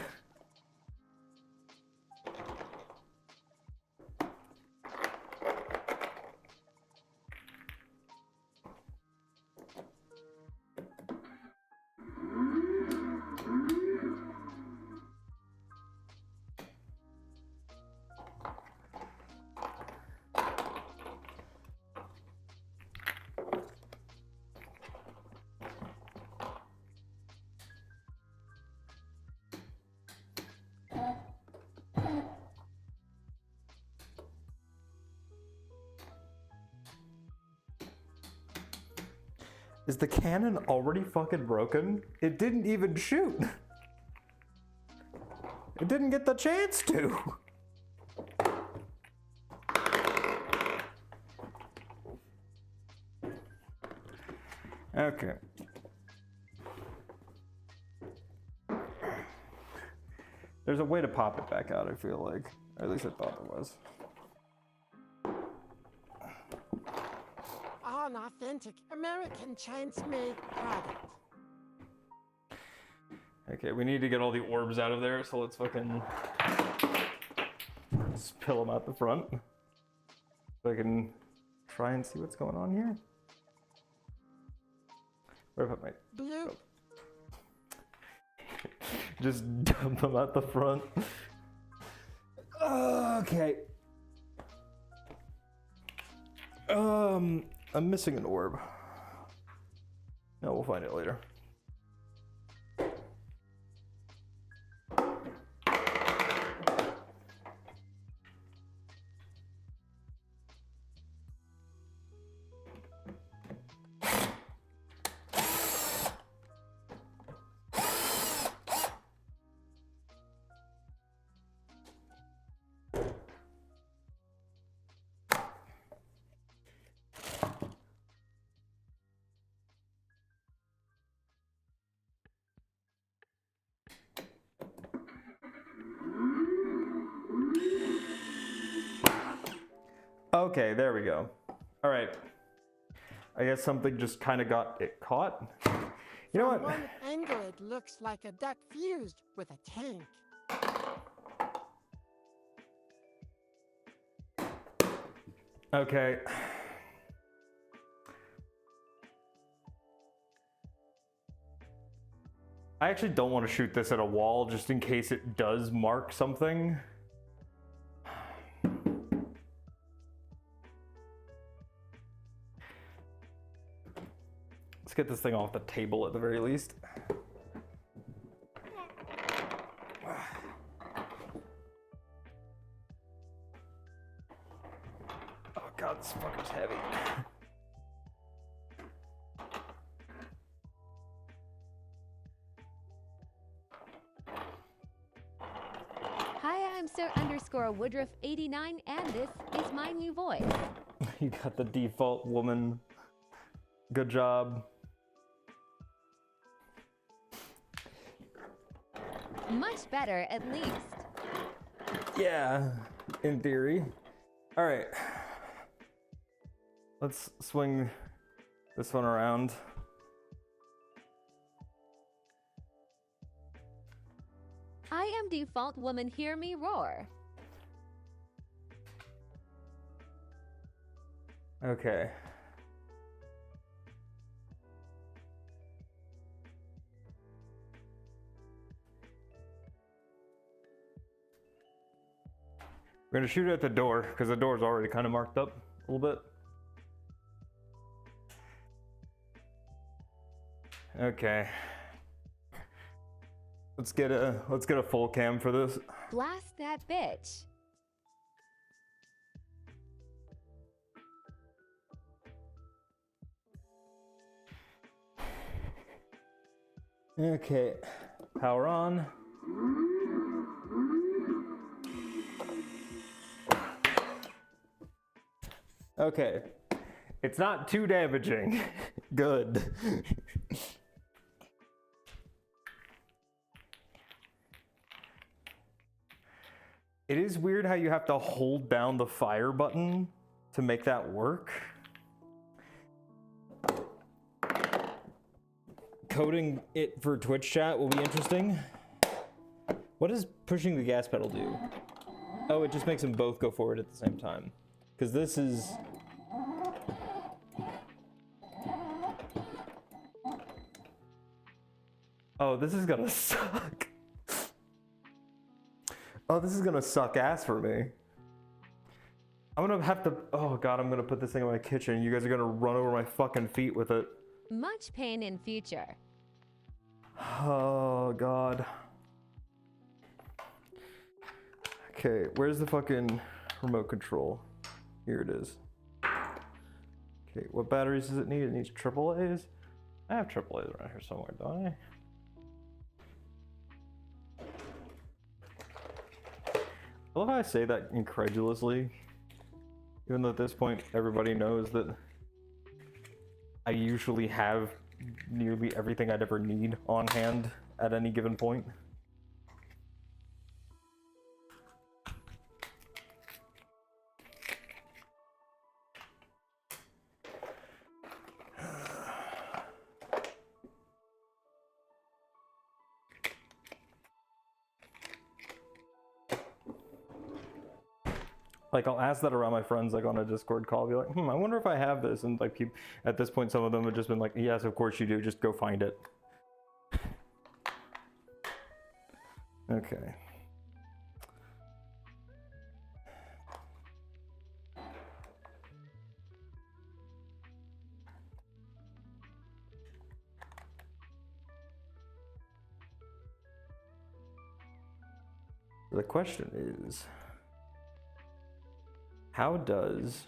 Is the cannon already fucking broken? It didn't even shoot. It didn't get the chance to. Okay. There's a way to pop it back out, I feel like. Or at least I thought there was. An authentic American Chinese-made product. Okay, we need to get all the orbs out of there, so let's fucking spill them out the front. So I can try and see what's going on here. Where have I put my... Blue. Just dump them out the front. Okay. I'm missing an orb. No, we'll find it later. Okay, there we go. All right. I guess something just kind of got it caught. You know From what? one angle, it looks like a duck fused with a tank. Okay. I actually don't want to shoot this at a wall just in case it does mark something. Let's get this thing off the table at the very least. Oh god, this fucker's heavy. Hi, I'm Sir_Woodruff89, and this is my new voice. You got the default woman. Good job. Much better, at least. Yeah, in theory. All right. Let's swing this one around. I am default woman, hear me roar. Okay. We're gonna shoot it at the door because the door's already kind of marked up a little bit. Okay. Let's get a full cam for this. Blast that bitch. Okay. Power on. Okay. It's not too damaging. Good. It is weird how you have to hold down the fire button to make that work. Coding it for Twitch chat will be interesting. What does pushing the gas pedal do? Oh, it just makes them both go forward at the same time. Because this is... Oh, this is gonna suck. Oh, this is gonna suck ass for me. I'm gonna have to... Oh god, I'm gonna put this thing in my kitchen. You guys are gonna run over my fucking feet with it. Much pain in future. Oh god. Okay, where's the fucking remote control? Here it is. Okay, what batteries does it need? It needs AAA's? I have AAA's around here somewhere, don't I? I love how I say that incredulously. Even though at this point everybody knows that I usually have nearly everything I'd ever need on hand at any given point. Like, I'll ask that around my friends, like, on a Discord call. I'll be like, I wonder if I have this. And, like, at this point, some of them have just been like, yes, of course you do. Just go find it. Okay. The question is... How does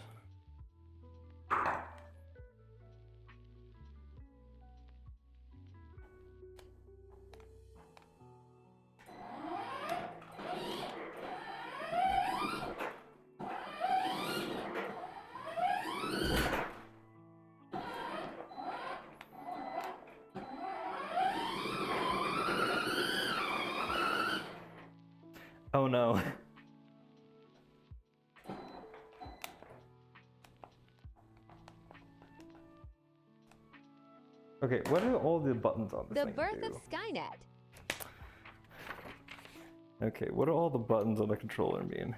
Oh no. Okay, what are all the buttons on this The thing birth do? of Skynet. Okay, what do all the buttons on the controller mean?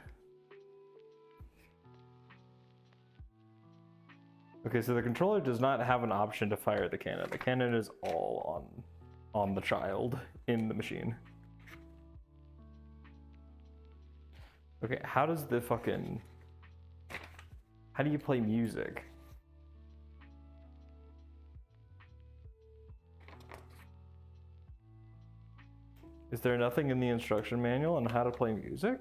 Okay, so the controller does not have an option to fire the cannon. The cannon is all on the child in the machine. Okay, how does the fucking... How do you play music? Is there nothing in the instruction manual on how to play music?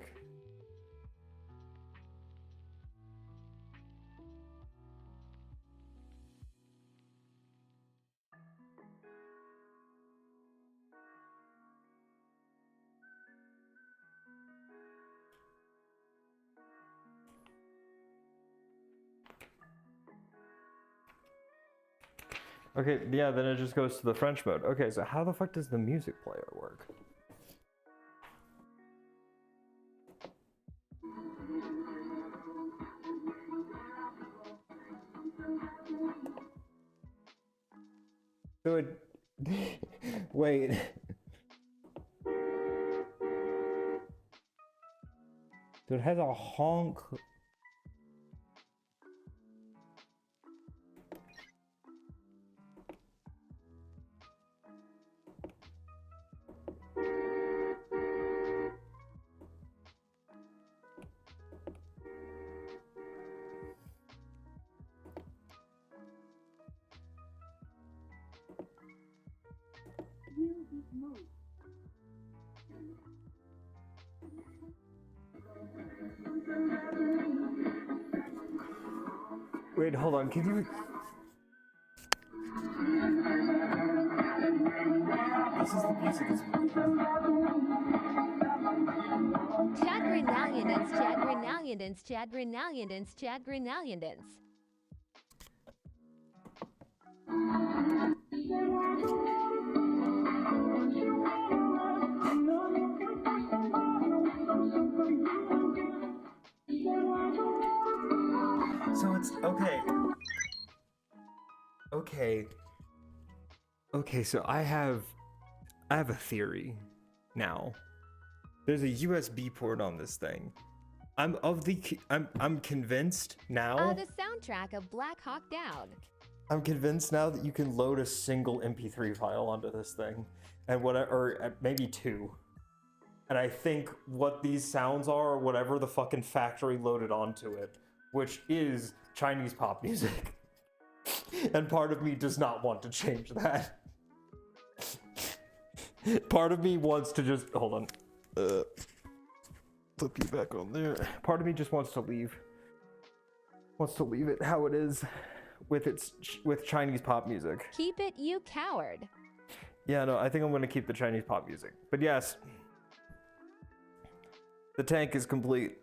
Okay, yeah, then it just goes to the French mode. Okay, so how the fuck does the music player work? So it... Wait. So it has a honk... Wait, hold on, can you... This is the music it's Chad Grenalians, Chad Grenalians, Chad Grenalians, Chad Grenalians. So it's okay. Okay, so I have a theory now. There's a USB port on this thing. I'm convinced now. The soundtrack of Black Hawk Down. I'm convinced now that you can load a single MP3 file onto this thing, and or maybe two. And I think what these sounds are, whatever the fucking factory loaded onto it, which is Chinese pop music. And part of me does not want to change that. Part of me wants to just hold on. Flip you back on there. Part of me just wants to leave. Wants to leave it how it is with Chinese pop music. Keep it, you coward. Yeah, no, I think I'm gonna keep the Chinese pop music. But yes, the tank is complete.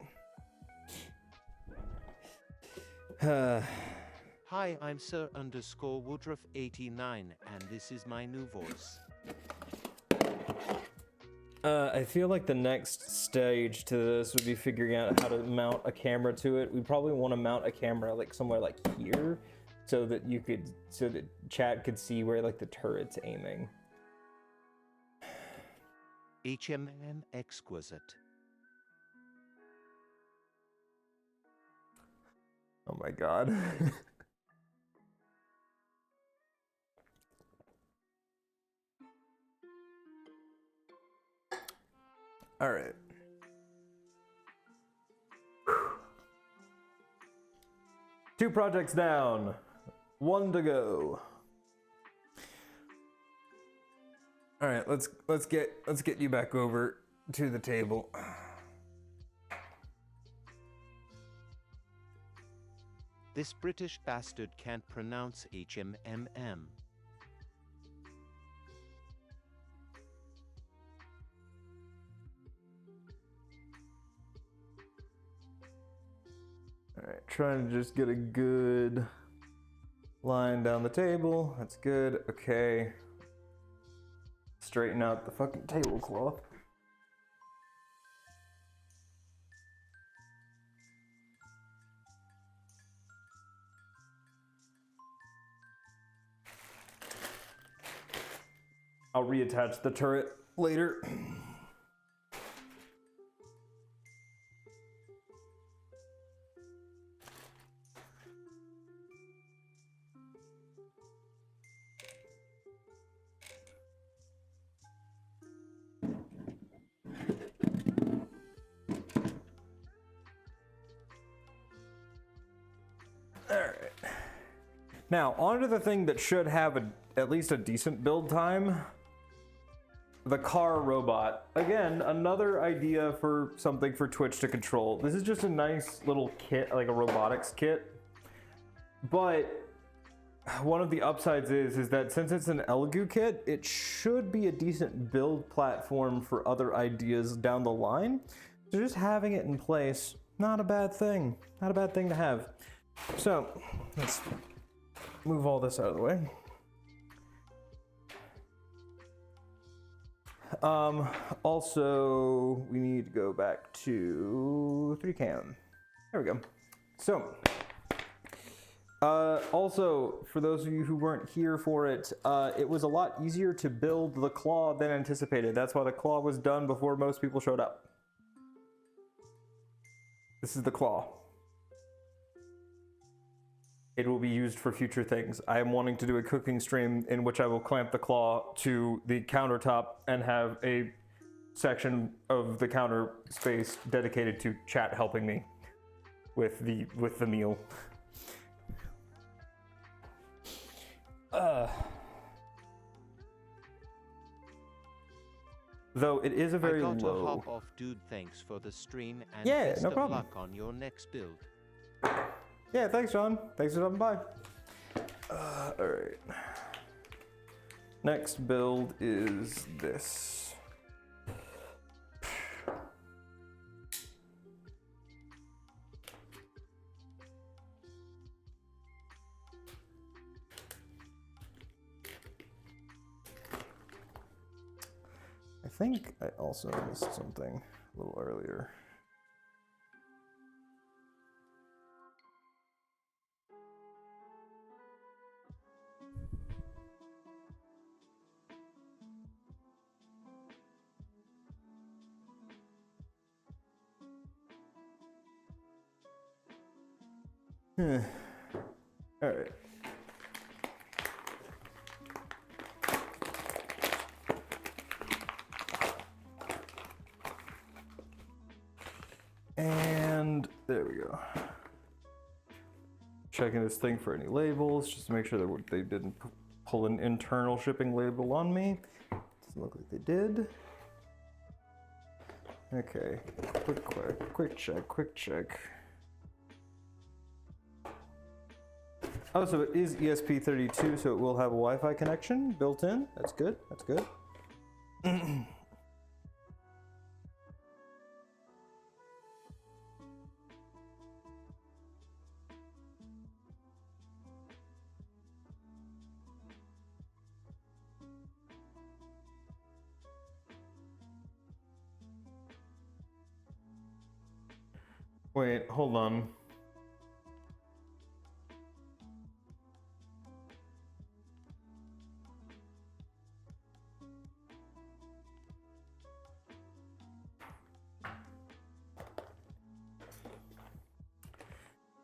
Hi, I'm Sir_Woodruff89, and this is my new voice. I feel like the next stage to this would be figuring out how to mount a camera to it. We probably want to mount a camera like somewhere like here, so that chat could see where like the turret's aiming. HMM exquisite. Oh my god. All right. Two projects down, one to go. All right, let's get you back over to the table. This British bastard can't pronounce HMMM. All right, trying to just get a good line down the table. That's good. Okay. Straighten out the fucking tablecloth. I'll reattach the turret later. Alright. Now, onto the thing that should have at least a decent build time. the car robot. Again, another idea for something for Twitch to control. This is just a nice little kit, like a robotics kit. But one of the upsides is that since it's an Elegoo kit, it should be a decent build platform for other ideas down the line. So just having it in place, not a bad thing. Not a bad thing to have. So let's move all this out of the way. Also, we need to go back to 3cam. There we go. So, also, for those of you who weren't here for it, it was a lot easier to build the claw than anticipated. That's why the claw was done before most people showed up. This is the claw. It will be used for future things. I am wanting to do a cooking stream in which I will clamp the claw to the countertop and have a section of the counter space dedicated to chat helping me with the meal. Though it is a very I got low. to hop off, dude. Thanks for the stream and Yeah, best no of problem. luck on your next build. Yeah, thanks, John. Thanks for stopping by. All right. Next build is this. I think I also missed something a little earlier. All right. And there we go. Checking this thing for any labels, just to make sure that they didn't pull an internal shipping label on me. Doesn't look like they did. Okay, quick check. Oh, so it is ESP32, so it will have a Wi-Fi connection built in. That's good. That's good. Wait, hold on.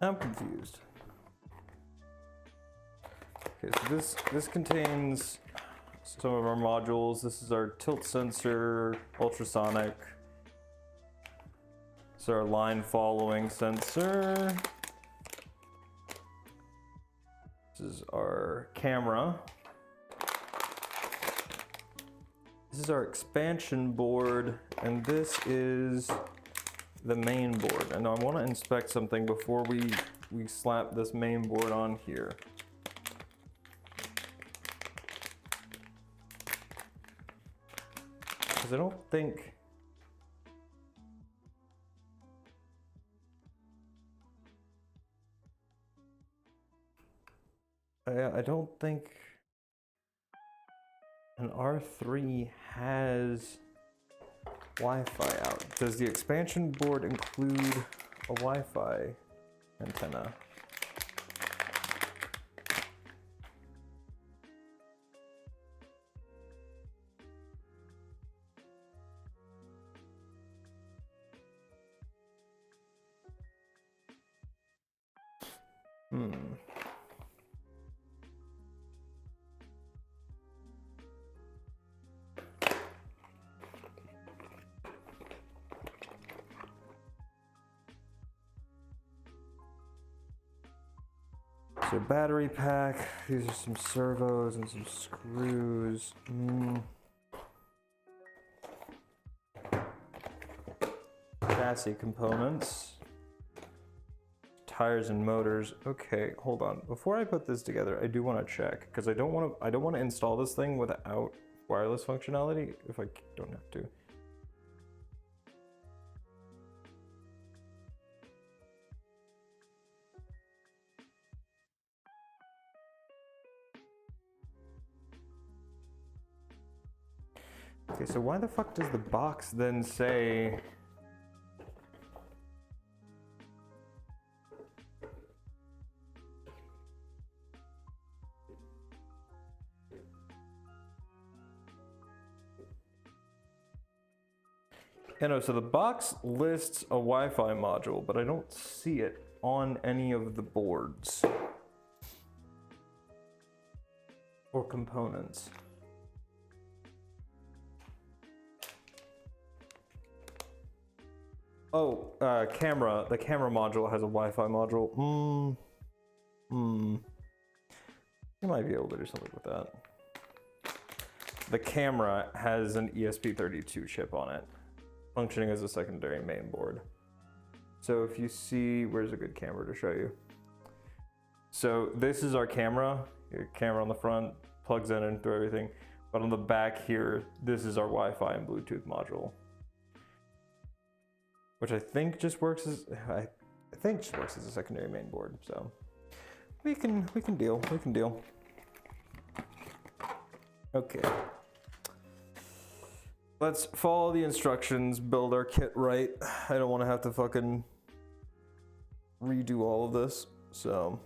I'm confused. Okay, so this contains some of our modules. This is our tilt sensor, ultrasonic. This is our line following sensor. This is our camera. This is our expansion board, and this is the main board. And I want to inspect something before we slap this main board on here. Because I don't think I don't think an R3 has Wi-Fi out. Does the expansion board include a Wi-Fi antenna? So battery pack, these are some servos and some screws. chassis components. Tires and motors. Okay, hold on. Before I put this together, I do want to check because I don't want to install this thing without wireless functionality if I don't have to. Okay, so why the fuck does the box then say yeah, no, so the box lists a Wi-Fi module, but I don't see it on any of the boards or components. Oh, camera. The camera module has a Wi-Fi module. You might be able to do something with that. The camera has an ESP32 chip on it, functioning as a secondary main board. So if you see, where's a good camera to show you? So this is our camera. Your camera on the front plugs in through everything. But on the back here, this is our Wi-Fi and Bluetooth module, which I think just works as I think just works as a secondary main board. So we can deal. Okay. Let's follow the instructions, build our kit right. I don't want to have to fucking redo all of this, so.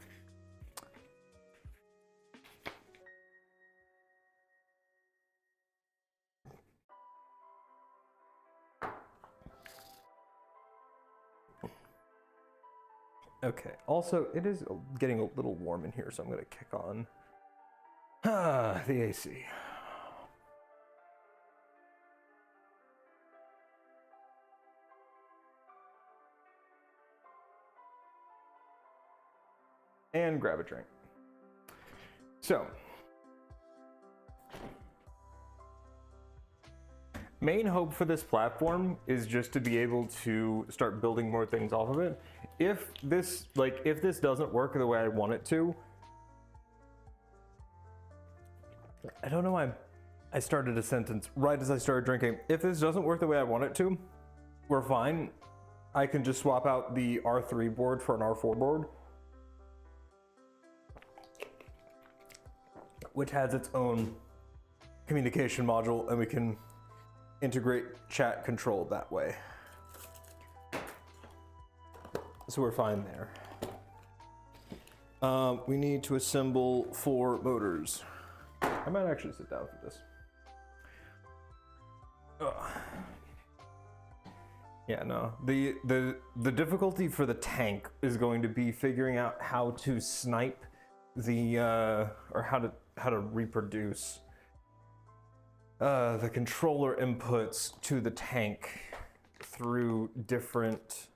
Okay, also, it is getting a little warm in here, so I'm gonna kick on the AC. And grab a drink. So, main hope for this platform is just to be able to start building more things off of it. If this doesn't work the way I want it to, I don't know why I started a sentence right as I started drinking. If this doesn't work the way I want it to, we're fine. I can just swap out the R3 board for an R4 board, which has its own communication module, and we can integrate chat control that way. So we're fine there. We need to assemble 4 motors. I might actually sit down for this. Ugh. Yeah, no. The difficulty for the tank is going to be figuring out how to snipe the or how to reproduce the controller inputs to the tank through different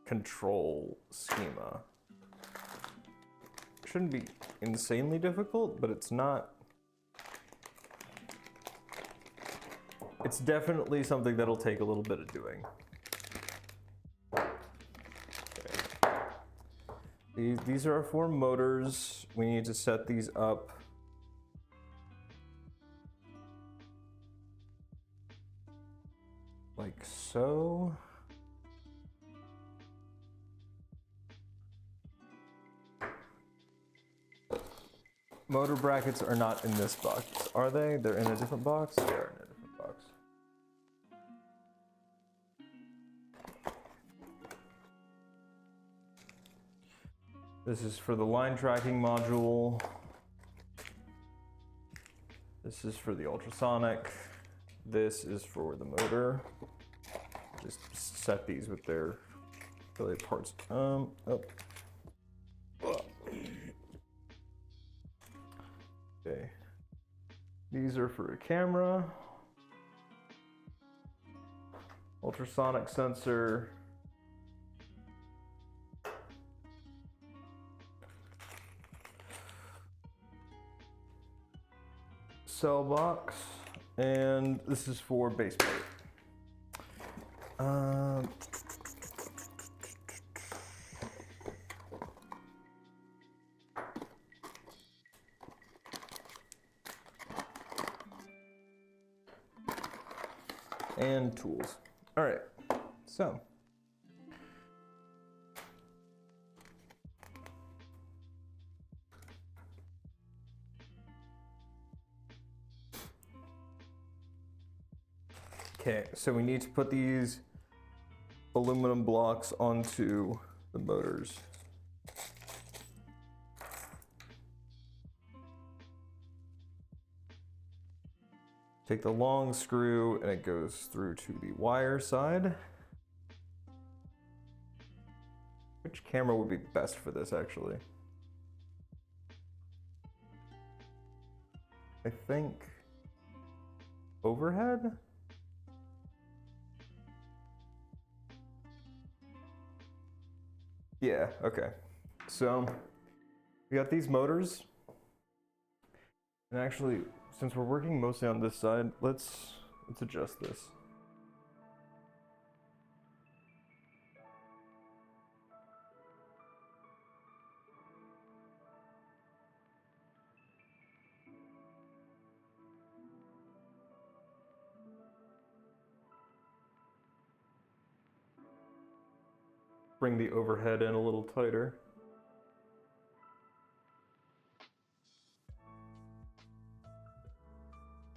control schema. Shouldn't be insanely difficult, but it's not. It's definitely something that'll take a little bit of doing. Okay. These are our 4 motors. We need to set these up. Like so. Motor brackets are not in this box, are they? They're in a different box? They are in a different box. This is for the line tracking module. This is for the ultrasonic. This is for the motor. Just set these with their affiliate parts. Oh. Okay. These are for a camera, ultrasonic sensor, cell box, and this is for base plate. Um, and tools. All right, so. Okay, so we need to put these aluminum blocks onto the motors. Take the long screw and it goes through to the wire side. Which camera would be best for this, actually? I think overhead? Yeah, okay. So we got these motors. And actually, since we're working mostly on this side, let's adjust this. Bring the overhead in a little tighter.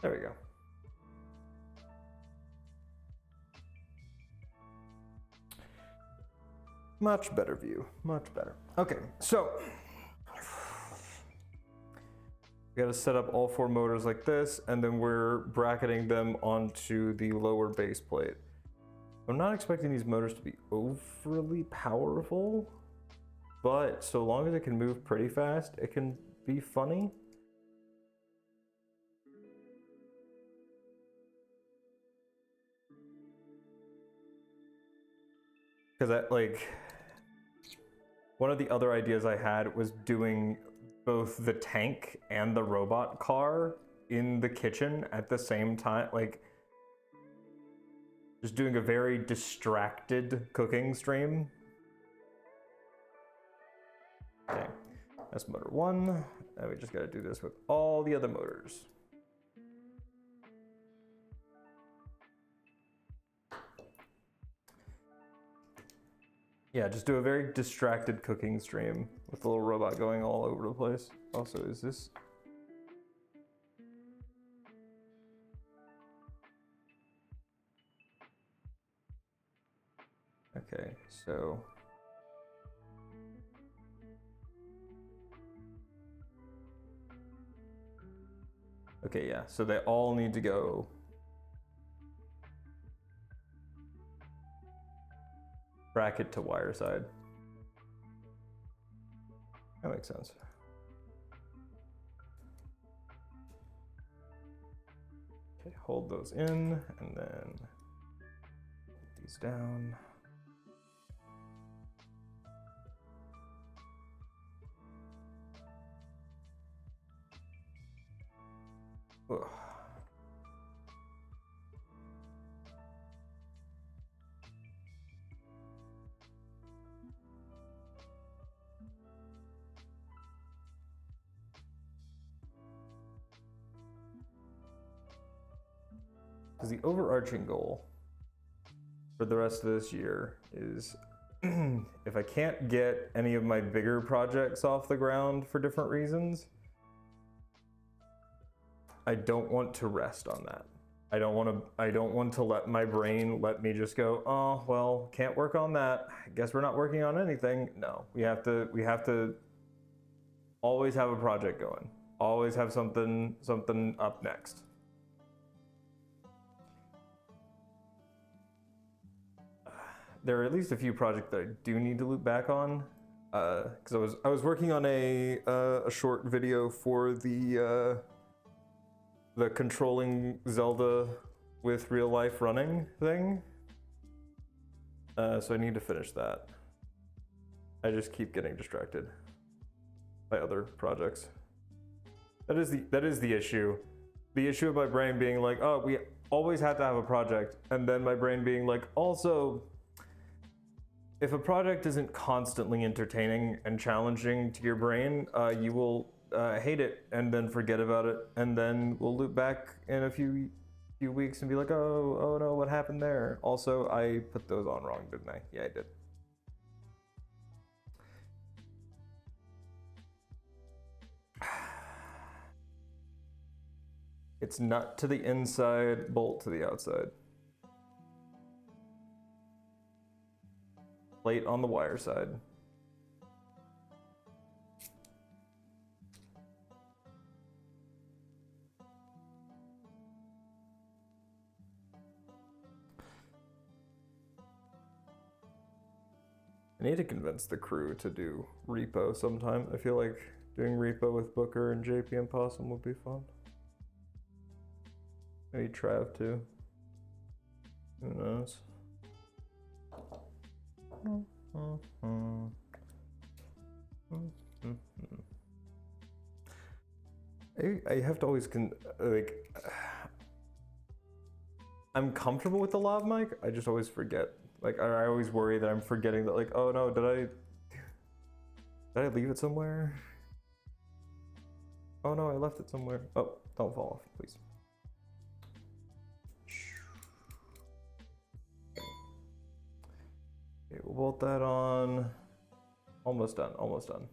There we go. Much better view, much better. Okay, so we gotta set up all 4 motors like this, and then we're bracketing them onto the lower base plate. I'm not expecting these motors to be overly powerful, but so long as it can move pretty fast, it can be funny. Because one of the other ideas I had was doing both the tank and the robot car in the kitchen at the same time, like just doing a very distracted cooking stream. Okay, that's motor 1, and we just gotta do this with all the other motors. Yeah, just do a very distracted cooking stream with the little robot going all over the place. Also, is this... Okay, so... Okay, yeah, so they all need to go... bracket to wire side. That makes sense. Okay, hold those in, and then put these down. Ugh. Because the overarching goal for the rest of this year is if I can't get any of my bigger projects off the ground for different reasons, I don't want to rest on that. I don't want to let my brain let me just go, oh, well, can't work on that. I guess we're not working on anything. No, we have to always have a project going. Always have something up next. There are at least a few projects that I do need to loop back on, because I was working on a short video for the controlling Zelda with real life running thing, so I need to finish that. I just keep getting distracted by other projects. That is the issue. the issue of my brain being like, oh, we always have to have a project, and then my brain being like, also, if a project isn't constantly entertaining and challenging to your brain, you will hate it and then forget about it, and then we'll loop back in a few weeks and be like, oh no, what happened there? Also, I put those on wrong, didn't I? Yeah, I did. It's nut to the inside, bolt to the outside. Plate on the wire side. I need to convince the crew to do repo sometime. I feel like doing repo with Booker and JP and Possum would be fun. Maybe Trav too. Who knows? I have to always I'm comfortable with the lav mic. I just always forget. Like I always worry that I'm forgetting that. Like, oh no, did I leave it somewhere? Oh no, I left it somewhere. Oh, don't fall off, please. Okay, we'll bolt that on. Almost done, almost done.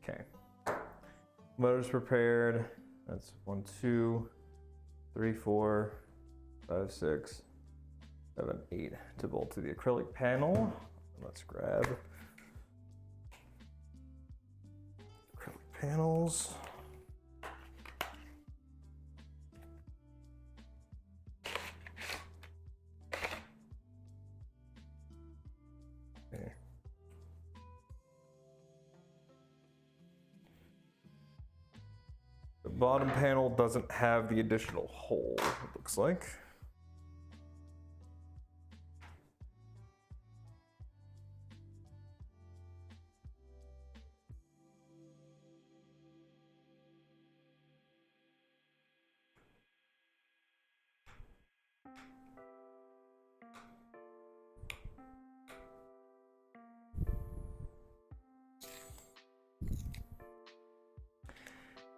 Okay. Motor's prepared. That's 1, 2, 3, 4, 5, 6, 7, 8 to bolt to the acrylic panel. Let's grab acrylic panels. Okay. The bottom panel doesn't have the additional hole, it looks like.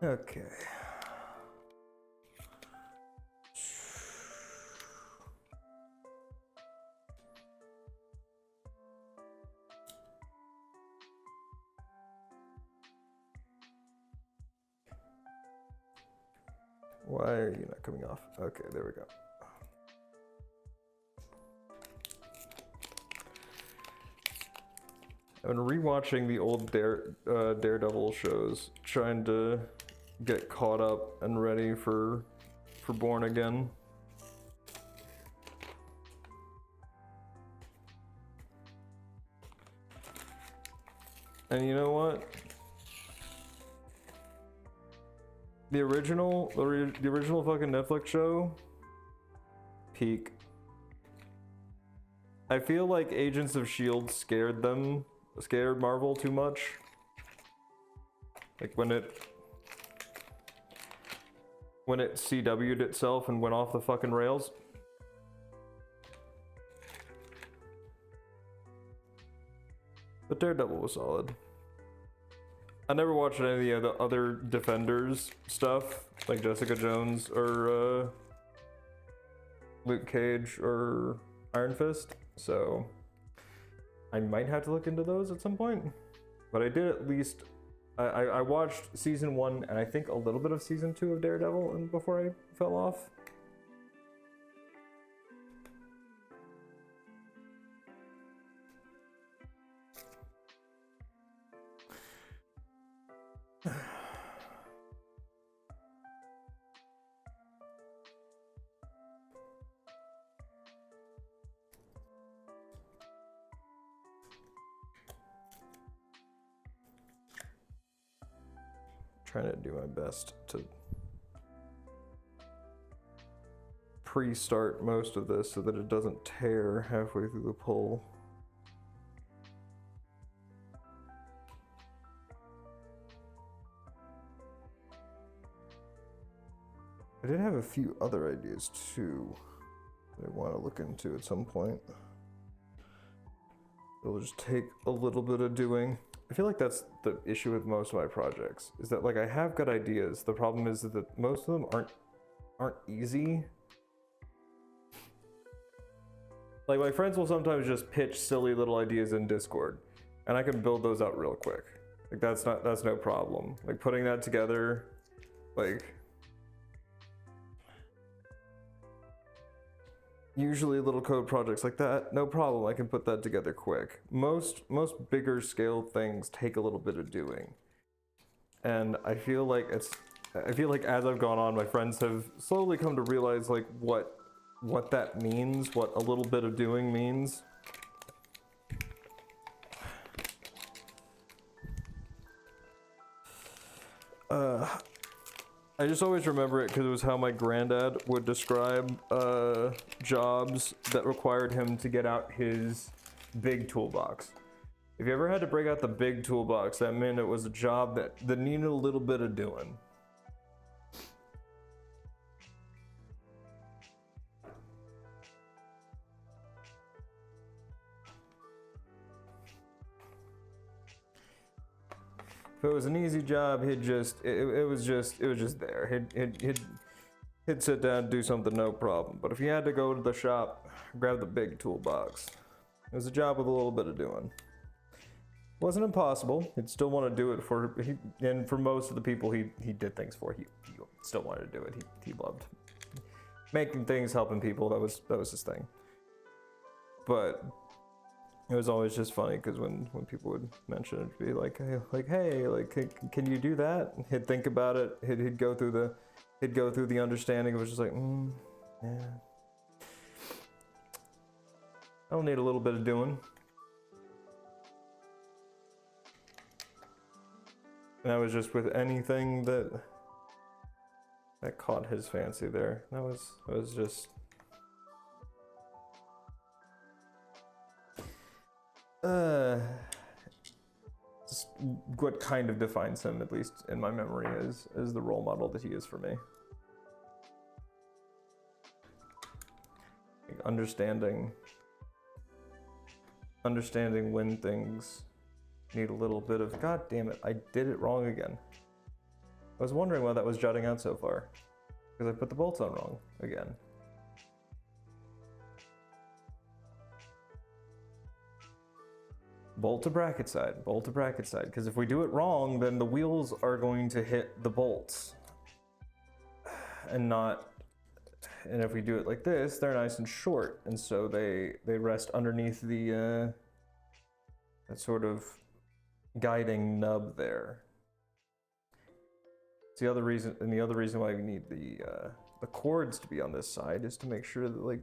Okay. Why are you not coming off? Okay, there we go. I've been rewatching the old Daredevil shows, trying to get caught up and ready for Born Again. And you know what? The original fucking Netflix show, peak. I feel like Agents of S.H.I.E.L.D. scared Marvel too much. Like when it CW'd itself and went off the fucking rails. But Daredevil was solid. I never watched any of the other Defenders stuff, like Jessica Jones or Luke Cage or Iron Fist, so I might have to look into those at some point. But I did at least, I watched season 1 and I think a little bit of season 2 of Daredevil and before I fell off. Trying to do my best to pre-start most of this so that it doesn't tear halfway through the pull. I did have a few other ideas too that I want to look into at some point. It'll just take a little bit of doing. I feel like that's the issue with most of my projects, is that like I have good ideas. The problem is that most of them aren't easy. Like my friends will sometimes just pitch silly little ideas in Discord, and I can build those out real quick. Like that's no problem. Like putting that together, like usually little code projects like that, no problem, I can put that together quick. Most bigger scale things take a little bit of doing. And I feel like as I've gone on, my friends have slowly come to realize like what that means, what a little bit of doing means. I just always remember it because it was how my granddad would describe jobs that required him to get out his big toolbox. If you ever had to break out the big toolbox, that meant it was a job that needed a little bit of doing. If it was an easy job, it was just there. He'd sit down, do something, no problem. But if you had to go to the shop, grab the big toolbox. It was a job with a little bit of doing. It wasn't impossible. He'd still want to do it and for most of the people he did things for, he still wanted to do it. He loved making things, helping people. That was his thing. But it was always just funny because when people would mention it, it'd be like, hey, can you do that? He'd think about it. He'd go through the understanding. It was just like, yeah. I don't need a little bit of doing. And that was just with anything that caught his fancy there. That was just. Just what kind of defines him, at least in my memory, is the role model that he is for me. Like understanding when things need a little bit of, God damn it, I did it wrong again. I was wondering why that was jutting out so far, because I put the bolts on wrong again. Bolt to bracket side, because if we do it wrong, then the wheels are going to hit the bolts. And if we do it like this, they're nice and short, and so they rest underneath the that sort of guiding nub there. It's the other reason why we need the cords to be on this side is to make sure that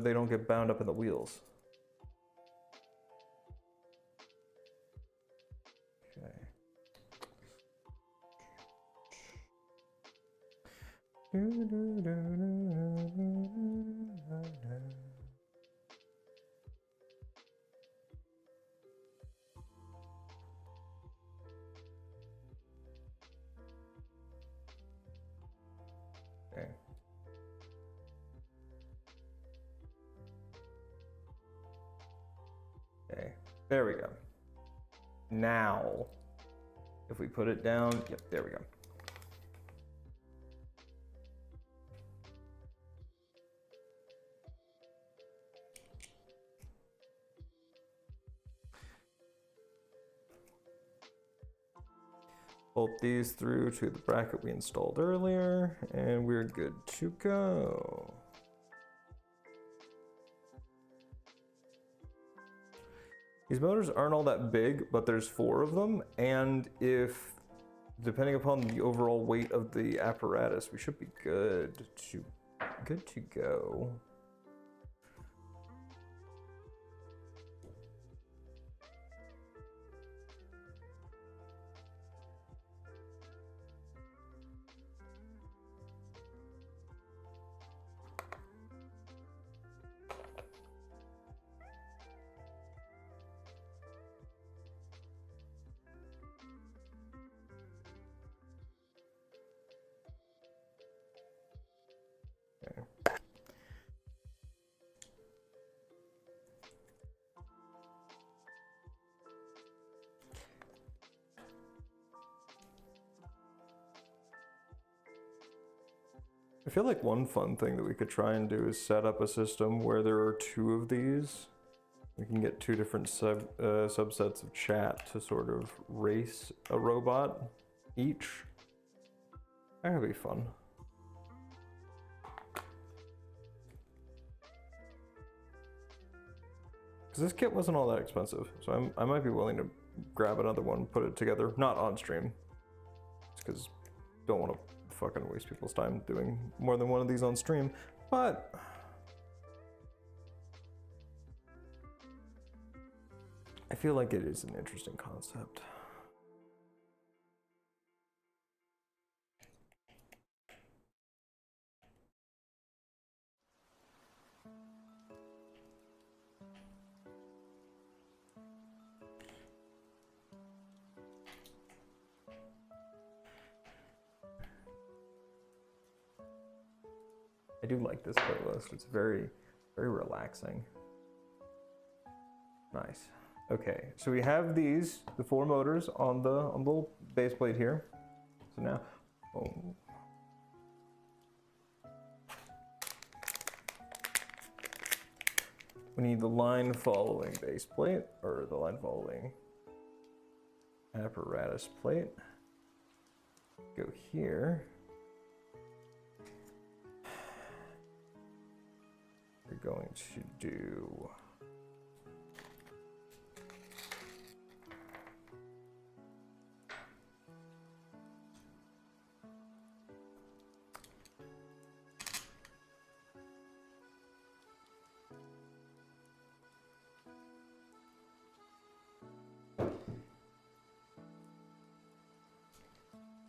they don't get bound up in the wheels. Okay, there we go. Now, if we put it down, yep, there we go. Bolt these through to the bracket we installed earlier, and we're good to go. These motors aren't all that big, but there's 4 of them, and depending upon the overall weight of the apparatus, we should be good to go. I feel like one fun thing that we could try and do is set up a system where there are two of these. We can get two different subsets of chat to sort of race a robot each. That would be fun. Because this kit wasn't all that expensive, so I might be willing to grab another one, put it together, not on stream. Just because don't want to fucking waste people's time doing more than one of these on stream, but I feel like it is an interesting concept. I do like this playlist. It's very, very relaxing. Nice. Okay, so we have these, the 4 motors on the little base plate here. So now, we need the line following base plate, or the line following apparatus plate. Go here. We're going to do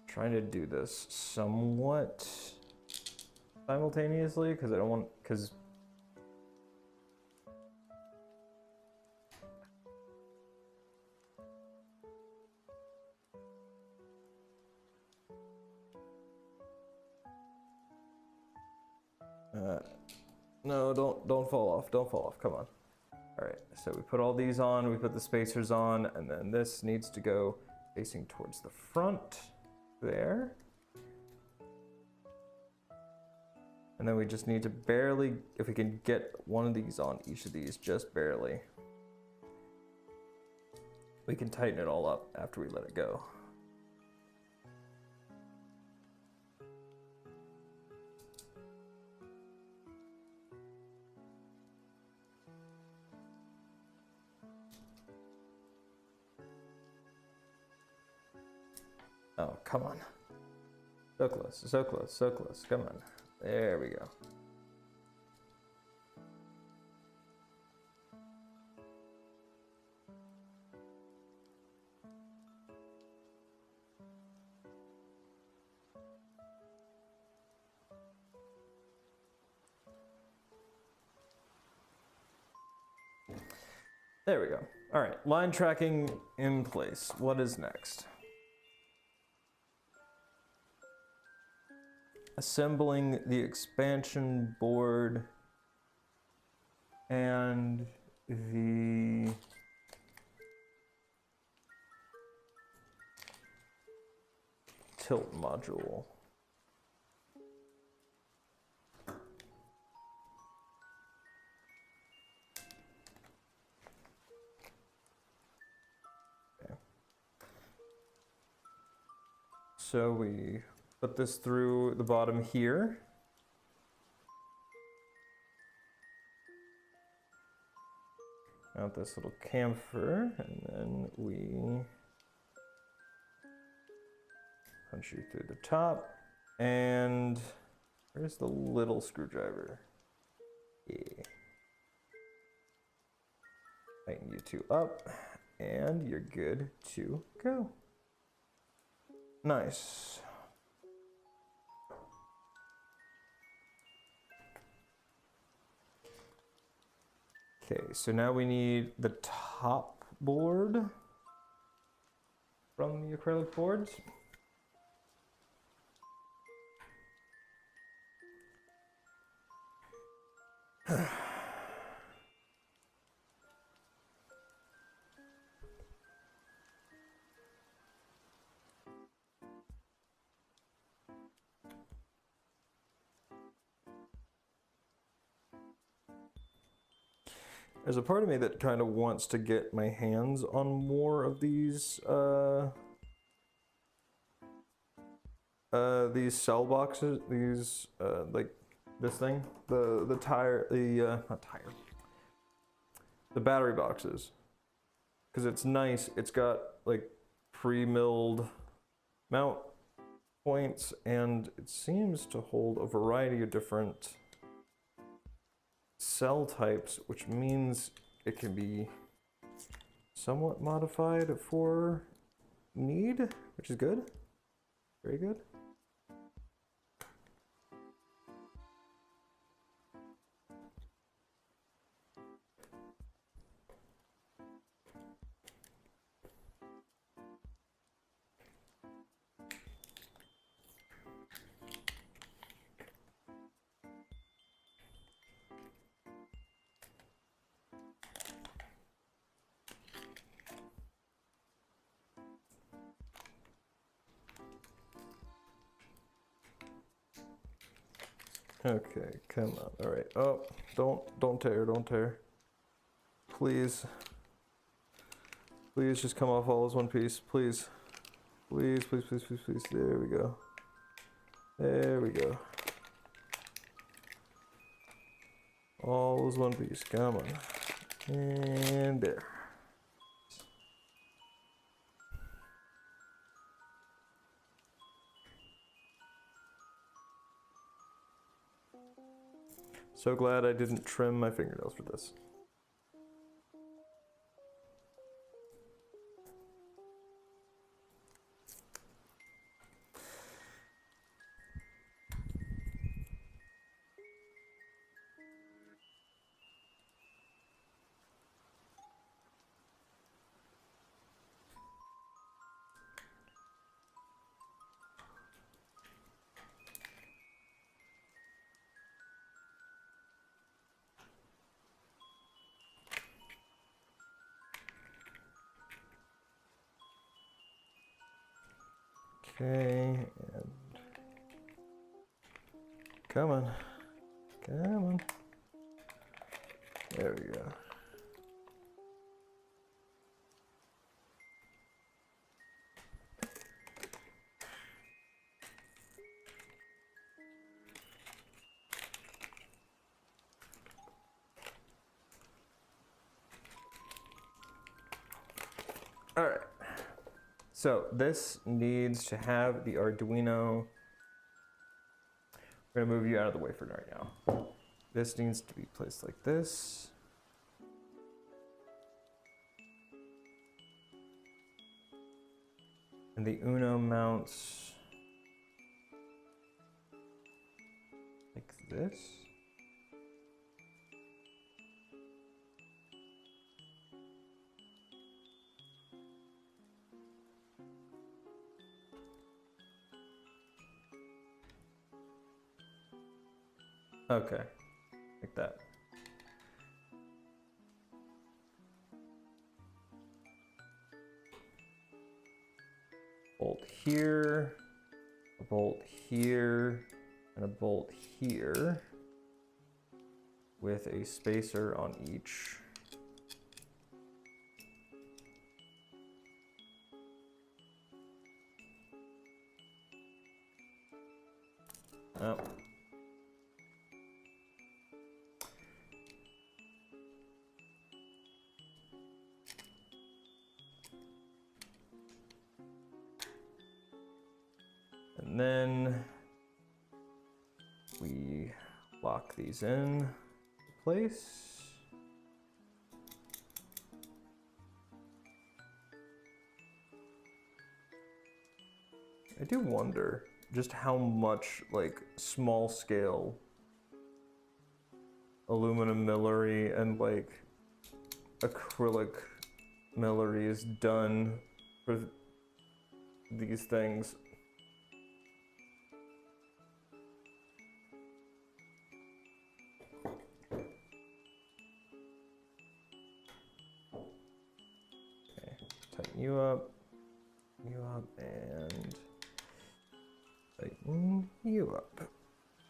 trying to do this somewhat simultaneously because I don't want, because no, don't fall off. Don't fall off. Come on. All right. So we put all these on. We put the spacers on, and then this needs to go facing towards the front there. And then we just need to barely, if we can get one of these on each of these, just barely, we can tighten it all up after we let it go. Oh, come on. So close, so close, so close. Come on. There we go. There we go. All right, line tracking in place. What is next? Assembling the expansion board and the tilt module. Okay. So we put this through the bottom here. Out this little camphor, and then we punch you through the top. And where's the little screwdriver? Yeah. Tighten you two up, and you're good to go. Nice. Okay, so now we need the top board from the acrylic boards. There's a part of me that kind of wants to get my hands on more of these cell boxes, these like this thing, the battery boxes, because it's nice. It's got like pre-milled mount points, and it seems to hold a variety of different cell types, which means it can be somewhat modified for need, which is good. Very good. Okay, come on. All right. Oh, don't tear. Please. Please just come off all as one piece. Please. Please. There we go. There we go. All as one piece. Come on. And there. So glad I didn't trim my fingernails for this. Okay, and come on. There we go. All right. So this needs to have the Arduino. We're gonna move you out of the way for right now. This needs to be placed like this. And the Uno mounts like this. Okay, like that. Bolt here, a bolt here, and a bolt here with a spacer on each. Oh. And then we lock these in place. I do wonder just how much like small scale aluminum millery and like acrylic millery is done for these things. Tighten you up, and tighten you up.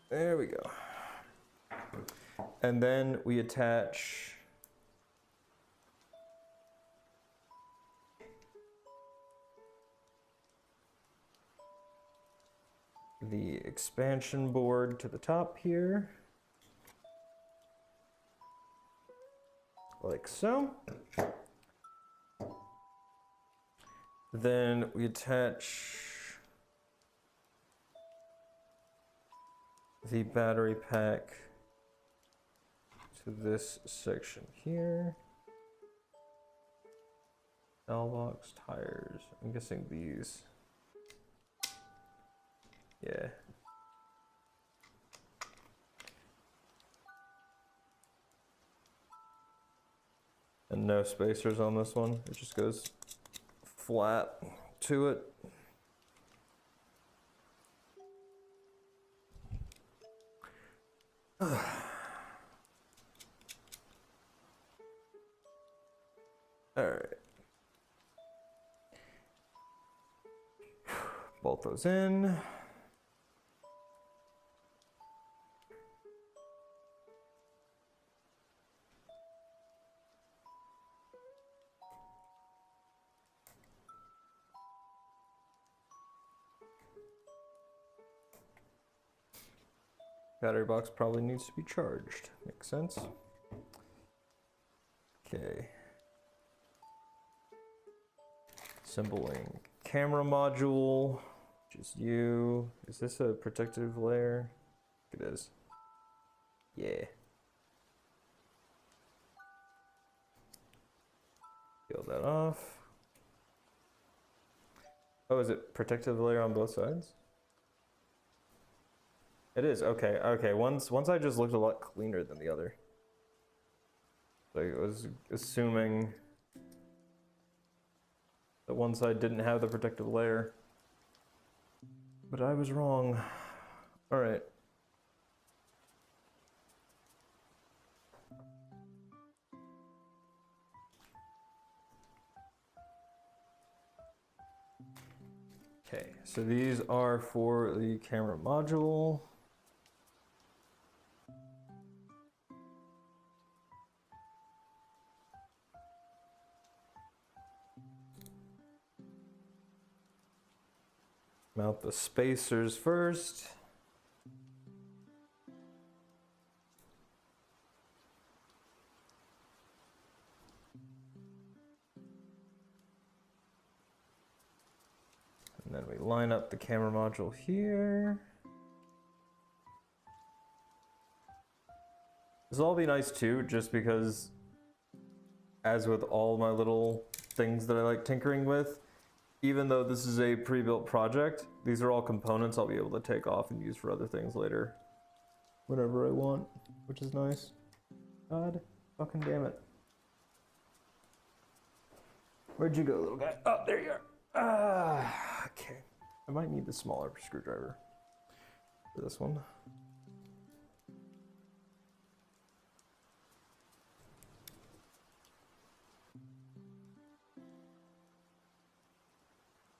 There we go. And then we attach the expansion board to the top here. Like so. Then we attach the battery pack to this section here. Bell box, tires. I'm guessing these. Yeah. And no spacers on this one. It just goes flat to it. All right. Bolt those in. Battery box probably needs to be charged. Makes sense. Okay. Assembling camera module, which is you. Is this a protective layer? It is. Yeah. Peel that off. Oh, is it protective layer on both sides? It is, okay, okay. Once I just looked a lot cleaner than the other. Like, I was assuming that one side didn't have the protective layer. But I was wrong. Alright. Okay, so these are for the camera module. Mount the spacers first. And then we line up the camera module here. This will all be nice too, just because as with all my little things that I like tinkering with, even though this is a pre-built project, these are all components I'll be able to take off and use for other things later. Whenever I want, which is nice. God fucking damn it. Where'd you go, little guy? Oh, there you are. Okay. I might need the smaller screwdriver for this one.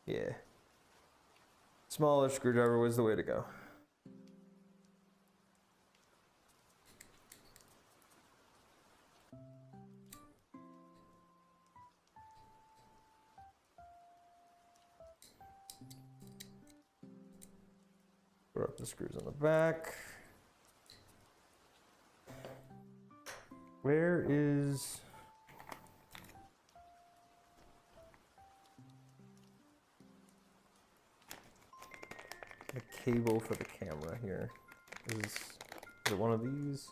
Yeah. Smaller screwdriver was the way to go. Throw up the screws on the back. Where is... the cable for the camera here? Is it one of these?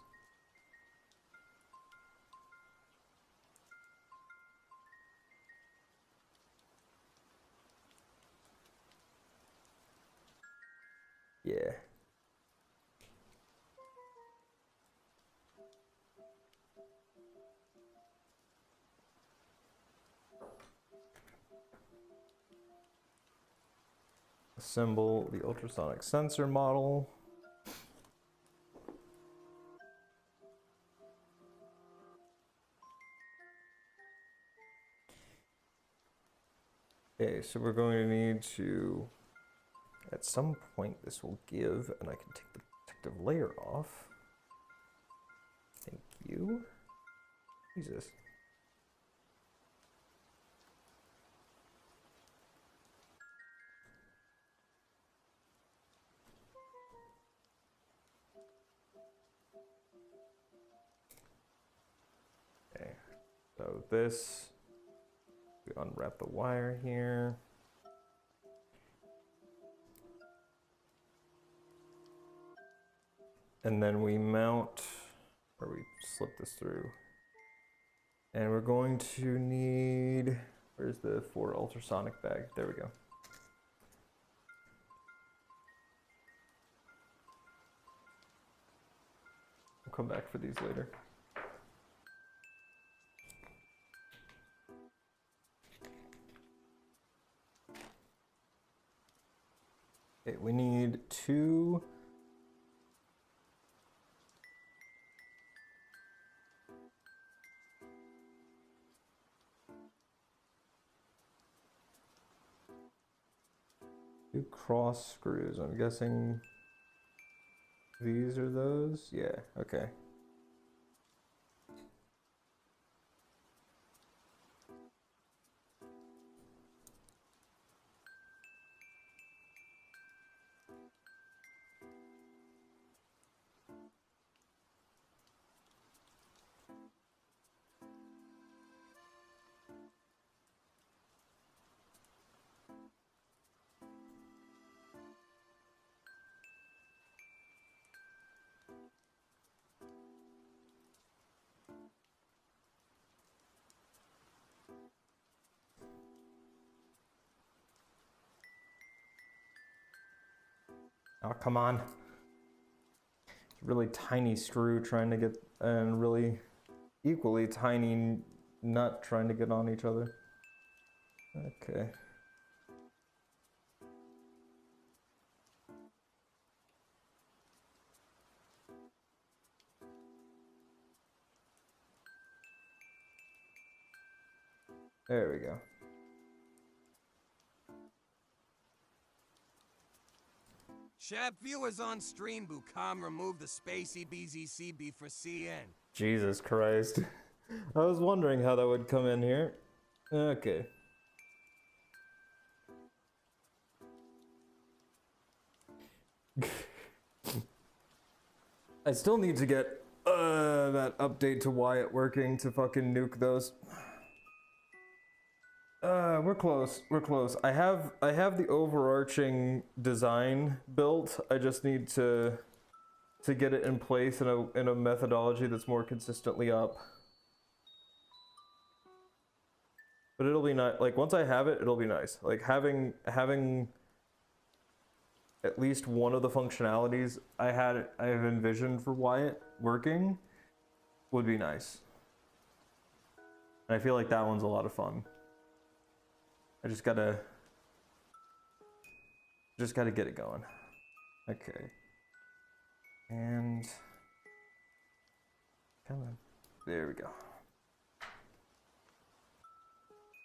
Yeah. Assemble the ultrasonic sensor model. Okay, so we're going to need to, at some point this will give, and I can take the protective layer off. Thank you. Jesus. So this, we unwrap the wire here. And then we mount, or we slip this through. And we're going to need, where's the 4 ultrasonic bag? There we go. We'll come back for these later. Okay, we need 2 cross screws. I'm guessing these are those? Yeah, okay. Oh, come on. It's a really tiny screw trying to get, and really equally tiny nut trying to get on each other. Okay. There we go. Shab viewers on stream, Bukam remove the spacey BZCB for CN. Jesus Christ. I was wondering how that would come in here. Okay. I still need to get that update to Wyatt working to fucking nuke those. We're close. We're close. I have the overarching design built. I just need to get it in place in a methodology that's more consistently up. But it'll be nice. Like once I have it, it'll be nice. Like having at least one of the functionalities I have envisioned for Wyatt working would be nice. And I feel like that one's a lot of fun. I just gotta get it going. Okay. And come on. There we go.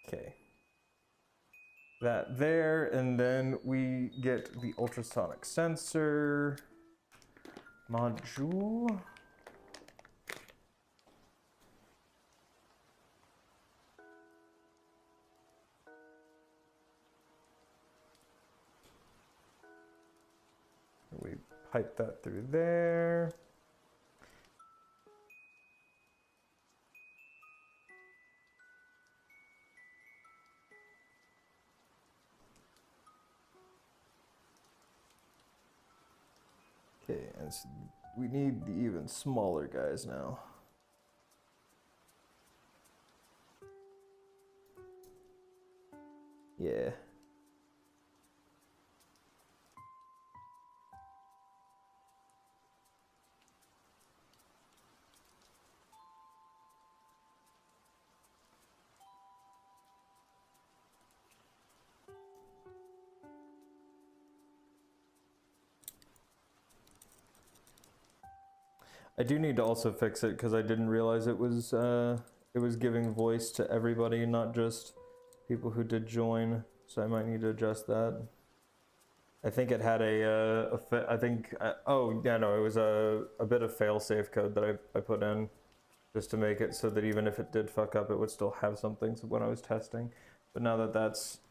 Okay. That there, and then we get the ultrasonic sensor module. We pipe that through there. Okay, and so we need the even smaller guys now. Yeah. I do need to also fix it because I didn't realize it was giving voice to everybody, not just people who did join. So I might need to adjust that. I think it had it was a bit of fail-safe code that I put in just to make it so that even if it did fuck up, it would still have something when I was testing. But now that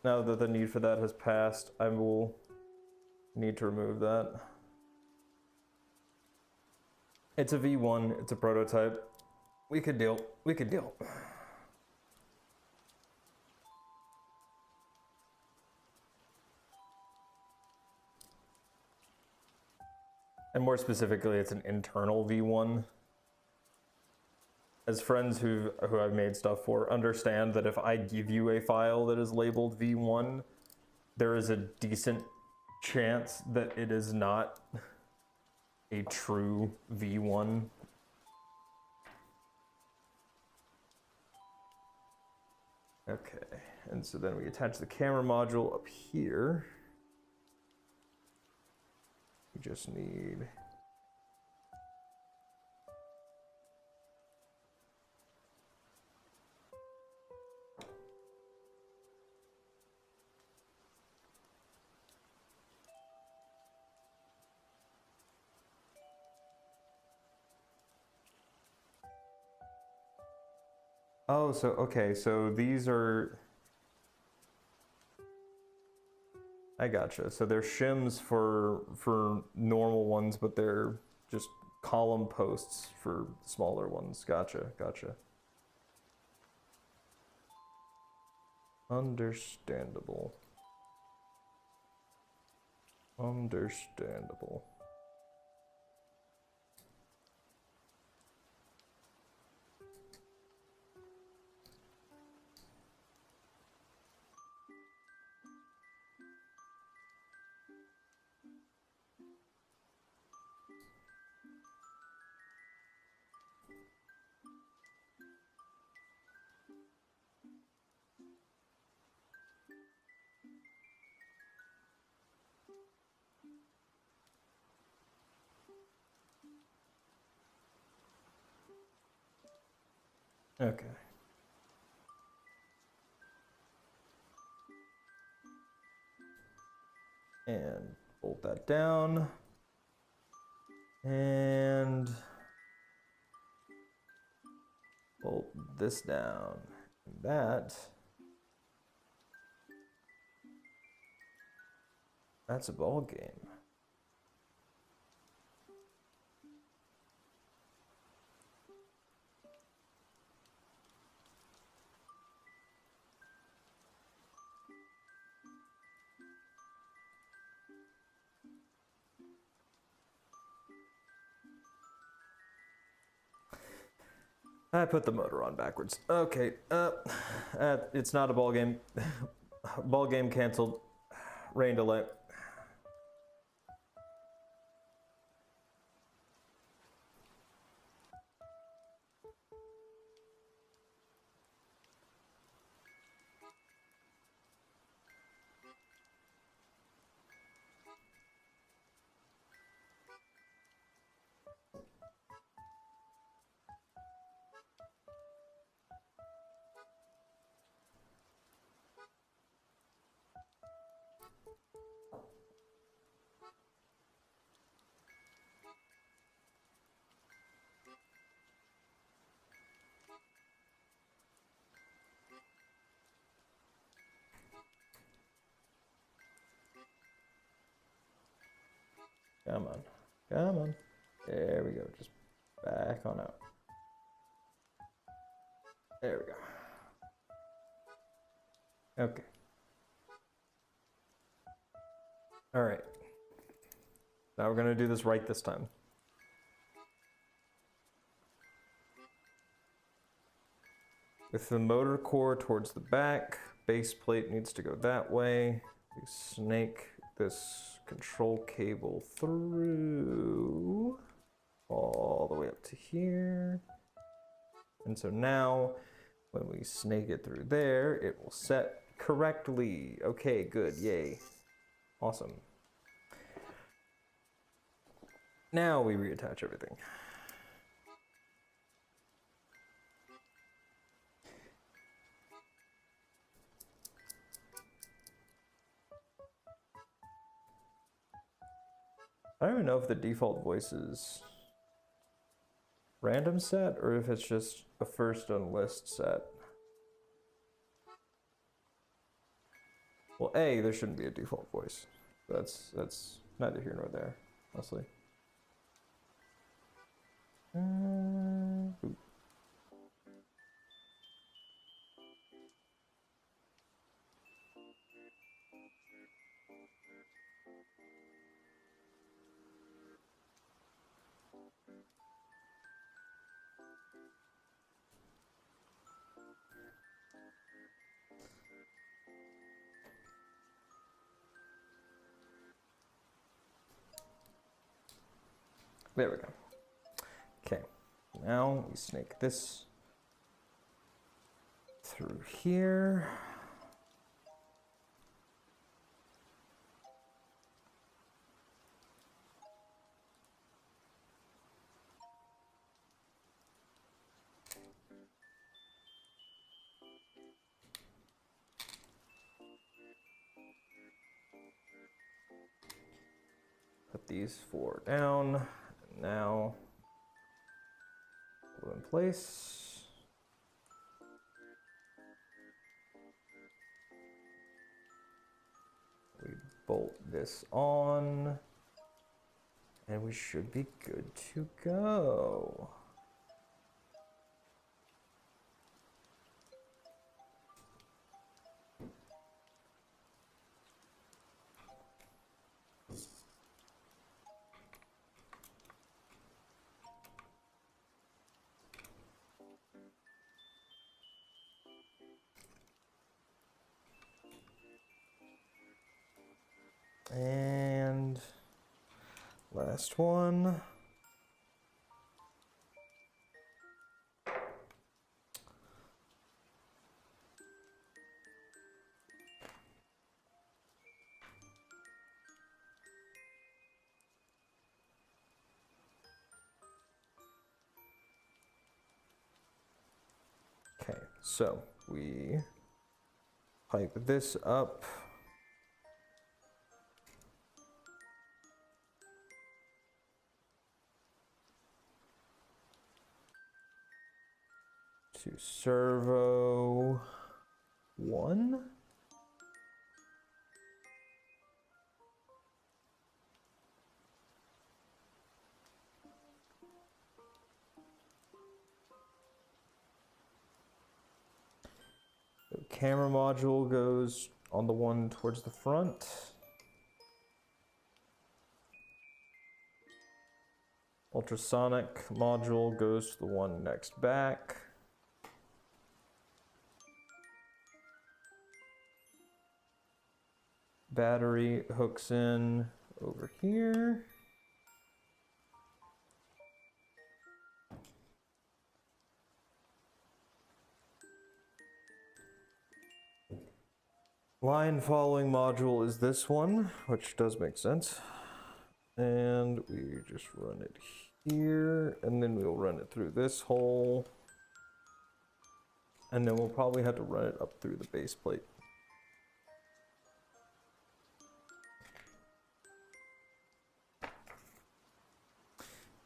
the need for that has passed, I will need to remove that. It's a V1, it's a prototype. We could deal. And more specifically, it's an internal V1. As friends who I've made stuff for understand that if I give you a file that is labeled V1, there is a decent chance that it is not a true V1. Okay, and so then we attach the camera module up here. We just need oh, so okay, so these are, I gotcha. So they're shims for normal ones, but they're just column posts for smaller ones. Gotcha, gotcha. Understandable. Understandable. Okay. And bolt that down. And bolt this down. And that's a ball game. I put the motor on backwards. Okay, it's not a ball game. Ball game canceled. Rain delay. Come on. Come on. There we go. Just back on out. There we go. Okay. All right. Now we're going to do this right this time. With the motor core towards the back, base plate needs to go that way. We snake this control cable through all the way up to here. And so now when we snake it through there, it will set correctly. Okay, good, yay. Awesome. Now we reattach everything. I don't even know if the default voice is random set or if it's just a first on list set. Well, A, there shouldn't be a default voice. That's neither here nor there, honestly. Ooh. There we go. Okay, now we snake this through here. Put these 4 down. And now glue in place. We bolt this on, and we should be good to go. And last one. Okay, so we pipe this up. To servo 1. The camera module goes on the one towards the front. Ultrasonic module goes to the one next back. Battery hooks in over here. Line following module is this one, which does make sense. And we just run it here, and then we'll run it through this hole. And then we'll probably have to run it up through the base plate.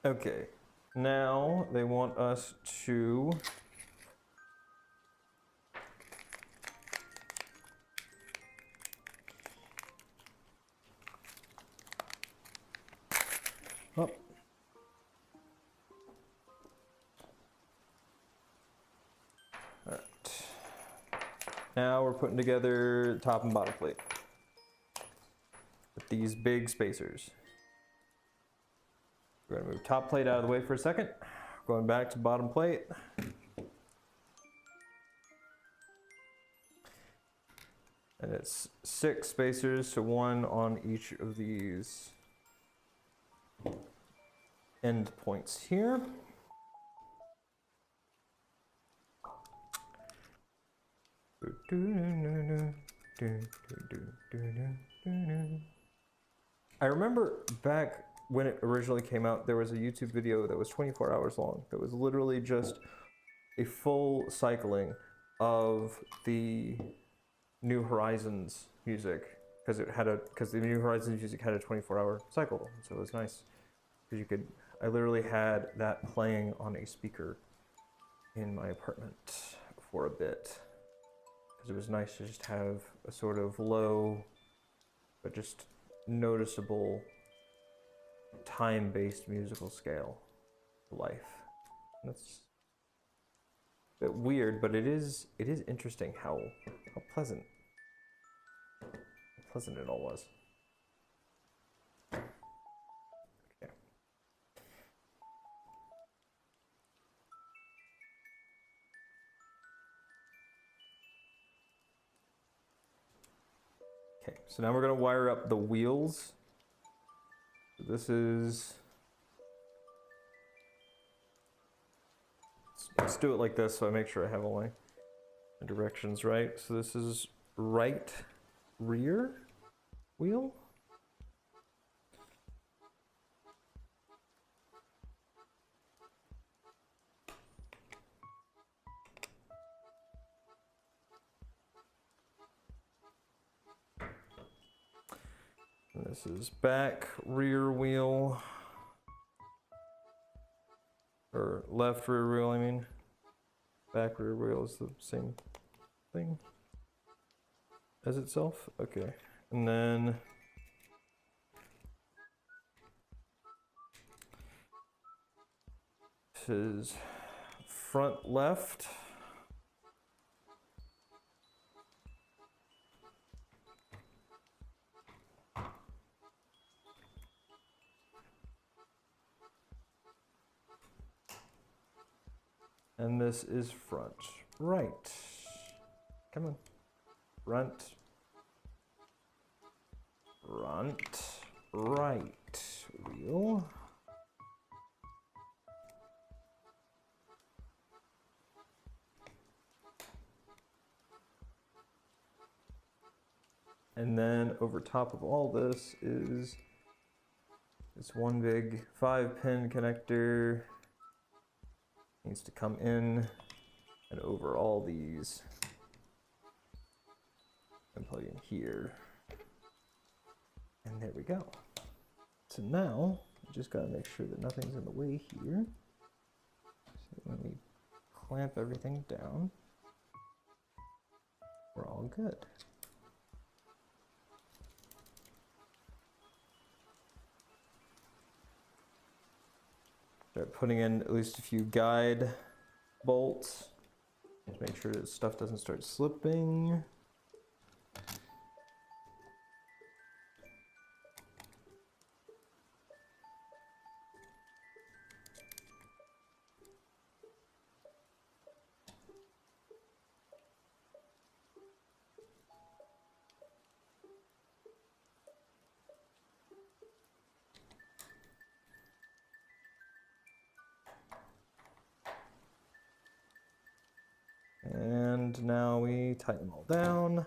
Okay, now they want us to up. All right. Now we're putting together top and bottom plate with these big spacers. We're going to move top plate out of the way for a second. Going back to bottom plate. And it's 6 spacers, so 1 on each of these end points here. I remember back when it originally came out, there was a YouTube video that was 24 hours long that was literally just a full cycling of the New Horizons music, because the New Horizons music had a 24-hour cycle, so it was nice because I literally had that playing on a speaker in my apartment for a bit because it was nice to just have a sort of low but just noticeable time-based musical scale to life. That's a bit weird, but it is interesting how pleasant it all was. Okay. Okay, so now we're going to wire up the wheels. So this is Let's do it like this so I make sure I have all my directions right. So this is right rear wheel. And this is back rear wheel. Or left rear wheel, I mean. Back rear wheel is the same thing as itself. Okay. And then this is front left. And this is front right. Come on. Front right wheel. And then over top of all this is this one big 5-pin connector. Needs to come in and over all these and plug in here. And there we go. So now we just gotta make sure that nothing's in the way here. So when we clamp everything down, we're all good. Start putting in at least a few guide bolts. Just make sure that stuff doesn't start slipping. And now we tighten them all down.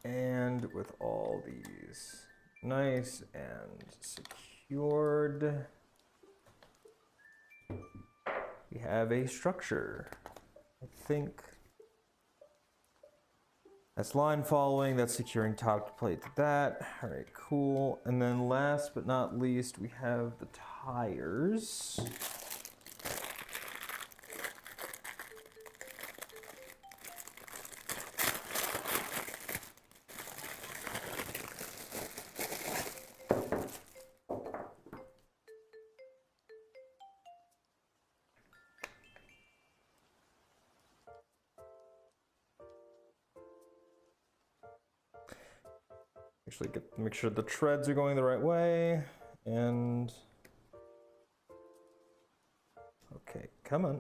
And with all these nice and secured, we have a structure. I think that's line following, that's securing top to plate to that. All right, cool. And then last but not least, we have the tires. Actually, make sure the treads are going the right way, and okay, come on.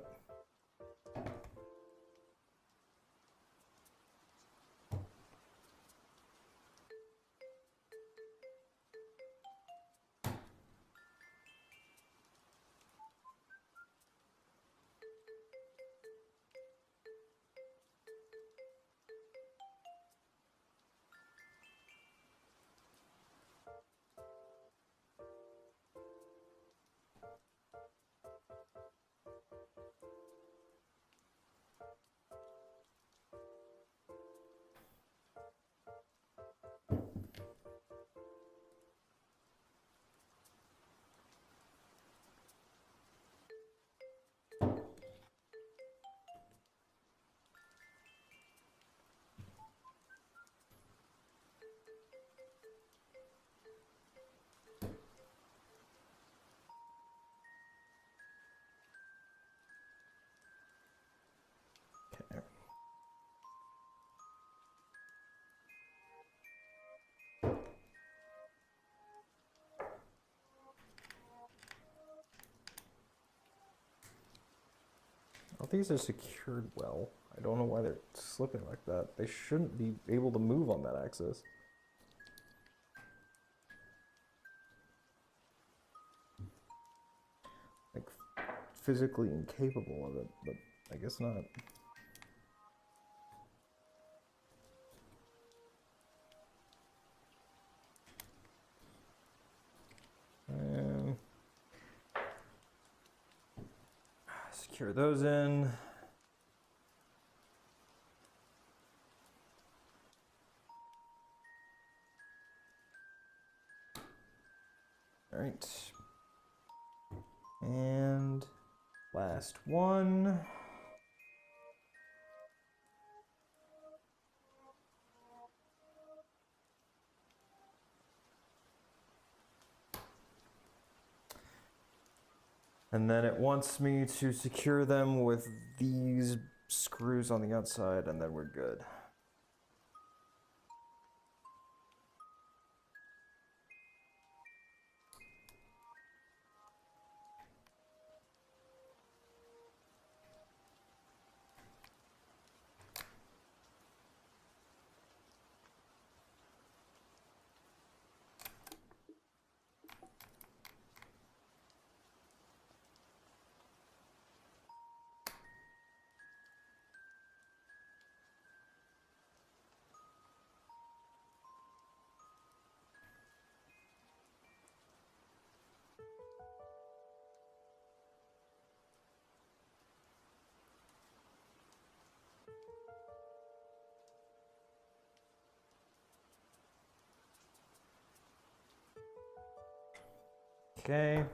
These are secured well. I don't know why they're slipping like that. They shouldn't be able to move on that axis. Like, physically incapable of it, but I guess not. Secure those in. All right. And last one. And then it wants me to secure them with these screws on the outside, and then we're good. Okay.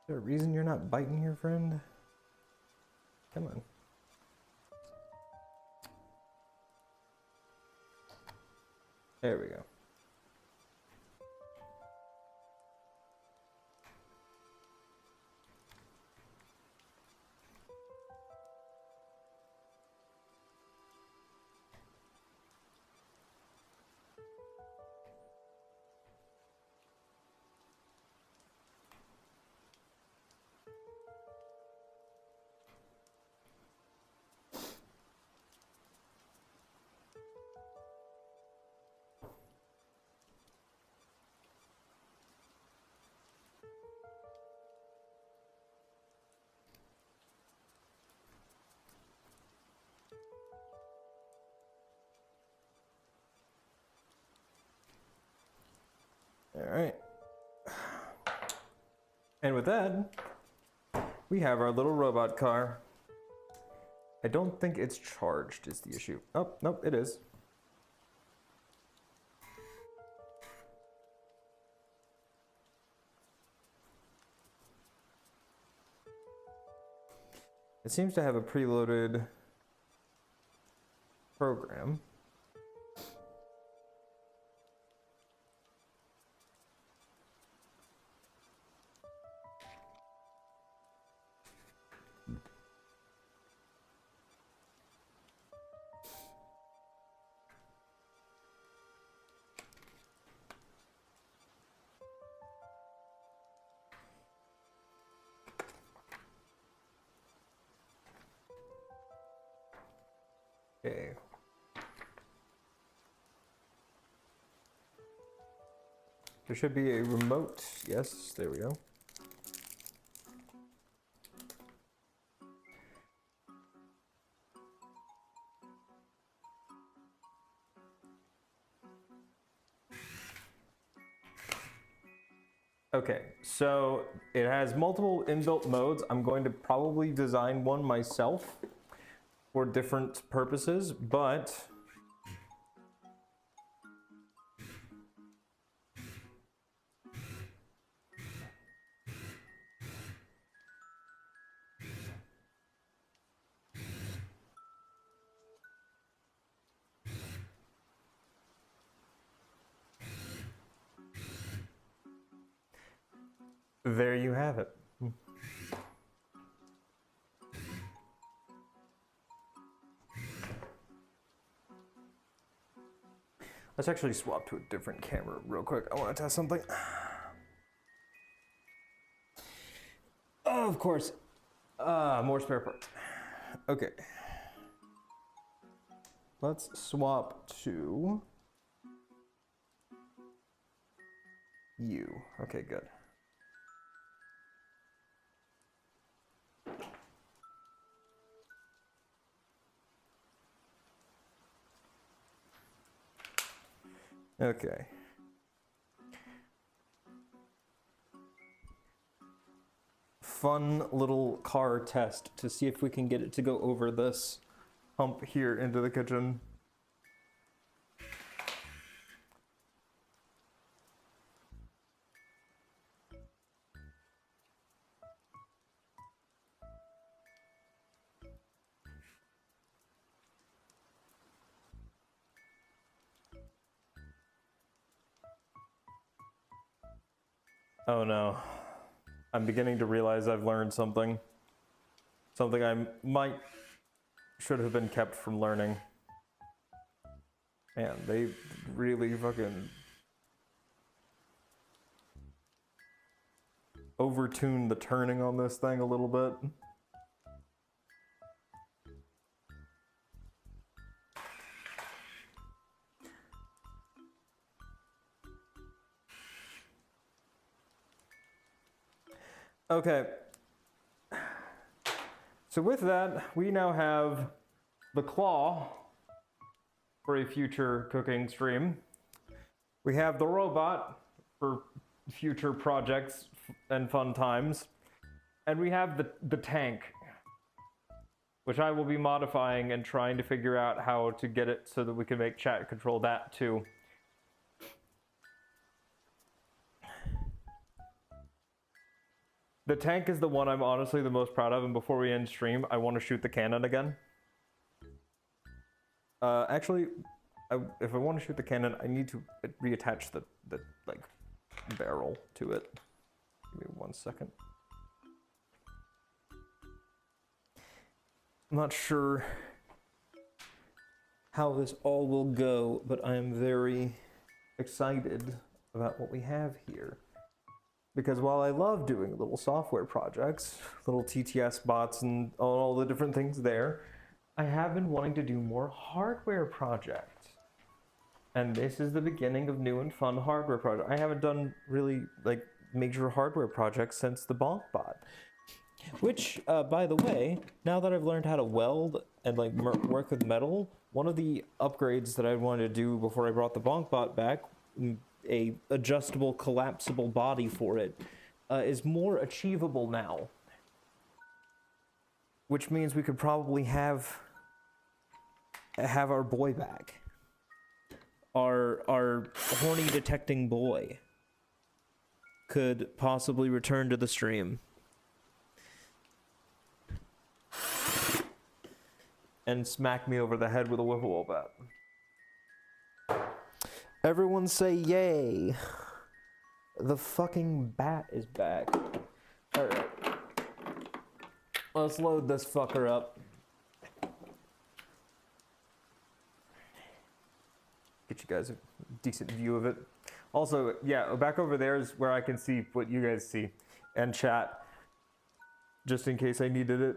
Is there a reason you're not biting your friend? Come on. There we go. All right. And with that, we have our little robot car. I don't think it's charged is the issue. Oh, nope, it is. It seems to have a preloaded program. Okay. There should be a remote. Yes, there we go. Okay, so it has multiple inbuilt modes. I'm going to probably design one myself for different purposes, but there you have it. Let's actually swap to a different camera real quick. I want to test something. Oh, of course. More spare parts. Okay. Let's swap to you. Okay, good. Okay. Fun little car test to see if we can get it to go over this hump here into the kitchen. Oh no. I'm beginning to realize I've learned something. Something I should have been kept from learning. Man, they really fucking overtuned the turning on this thing a little bit. Okay, so with that, we now have the claw for a future cooking stream. We have the robot for future projects and fun times. And we have the tank, which I will be modifying and trying to figure out how to get it so that we can make chat control that too. The tank is the one I'm honestly the most proud of, and before we end stream, I want to shoot the cannon again. Actually, if I want to shoot the cannon, I need to reattach the like barrel to it. Give me 1 second. I'm not sure how this all will go, but I am very excited about what we have here. Because while I love doing little software projects, little TTS bots and all the different things there, I have been wanting to do more hardware projects. And this is the beginning of new and fun hardware projects. I haven't done really like major hardware projects since the BonkBot. Which, by the way, now that I've learned how to weld and like work with metal, one of the upgrades that I wanted to do before I brought the BonkBot back, a adjustable collapsible body for it, is more achievable now. Which means we could probably have our boy back. Our horny detecting boy could possibly return to the stream. And smack me over the head with a whipple bat. Everyone say yay. The fucking bat is back. Alright. Let's load this fucker up. Get you guys a decent view of it. Also, yeah, back over there is where I can see what you guys see. And chat. Just in case I needed it.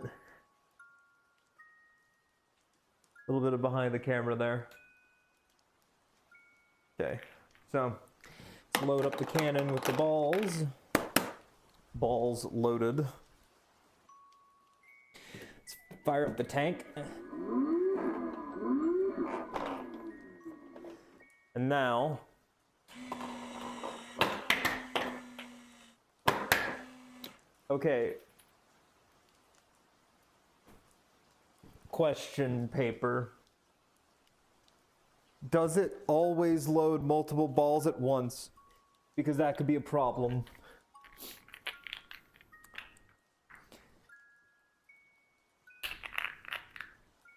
A little bit of behind the camera there. Okay, so let's load up the cannon with the balls. Balls loaded. Let's fire up the tank. And now, okay. Question paper. Does it always load multiple balls at once? Because that could be a problem.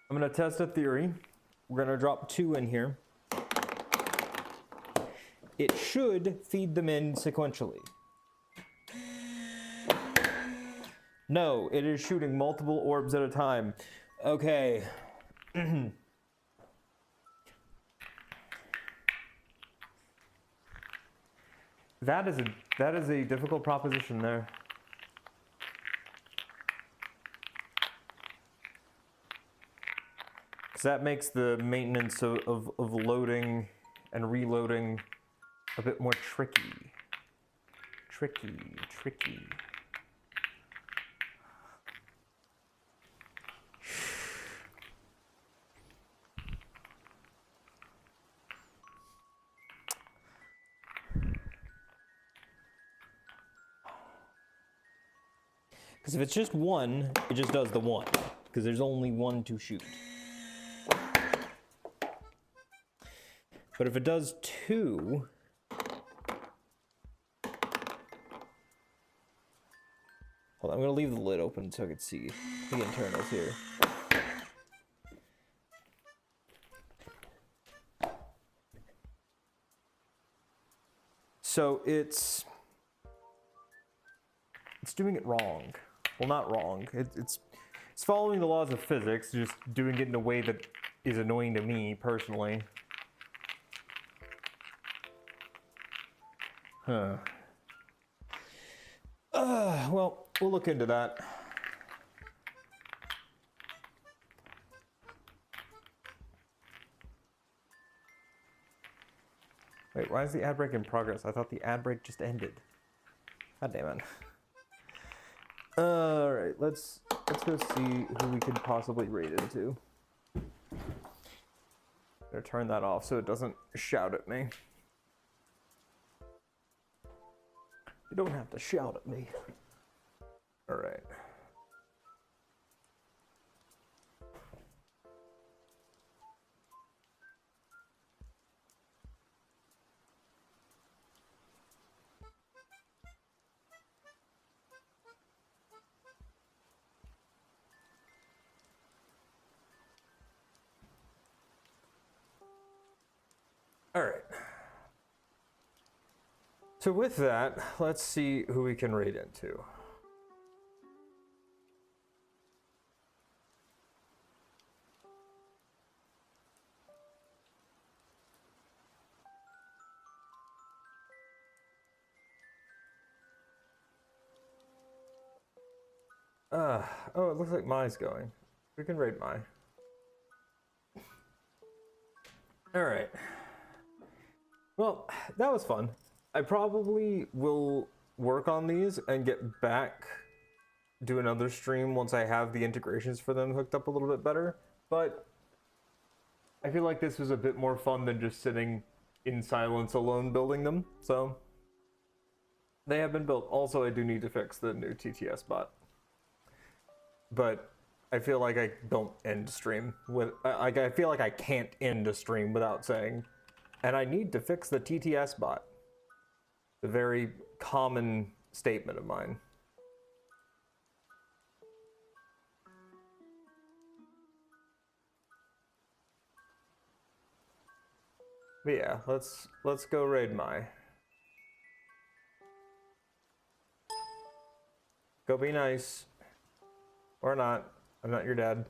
I'm gonna test a theory. We're gonna drop 2 in here. It should feed them in sequentially. No, it is shooting multiple orbs at a time. Okay. That is a difficult proposition there. Because that makes the maintenance of loading and reloading a bit more tricky. Tricky. Because if it's just one, it just does the one. Because there's only one to shoot. But if it does two... Hold on, I'm going to leave the lid open so I can see the internals here. So it's doing it wrong. Well, not wrong. It's following the laws of physics, just doing it in a way that is annoying to me personally. Huh. Well, we'll look into that. Wait, why is the ad break in progress? I thought the ad break just ended. God damn it. Alright, let's go see who we could possibly raid into. Gonna turn that off so it doesn't shout at me. You don't have to shout at me. Alright. Alright. So with that, let's see who we can raid into. Oh, it looks like Mai's going. We can raid Mai. Alright. Well, that was fun. I probably will work on these and get back, do another stream once I have the integrations for them hooked up a little bit better. But I feel like this was a bit more fun than just sitting in silence alone building them. So they have been built. Also, I do need to fix the new TTS bot. But I feel like I don't end stream with, I feel like I can't end a stream without saying, and I need to fix the TTS bot. A very common statement of mine. But yeah, let's go raid Mai. Go be nice. Or not. I'm not your dad.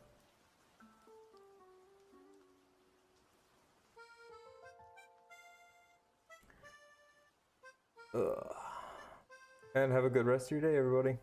Ugh. And have a good rest of your day, everybody.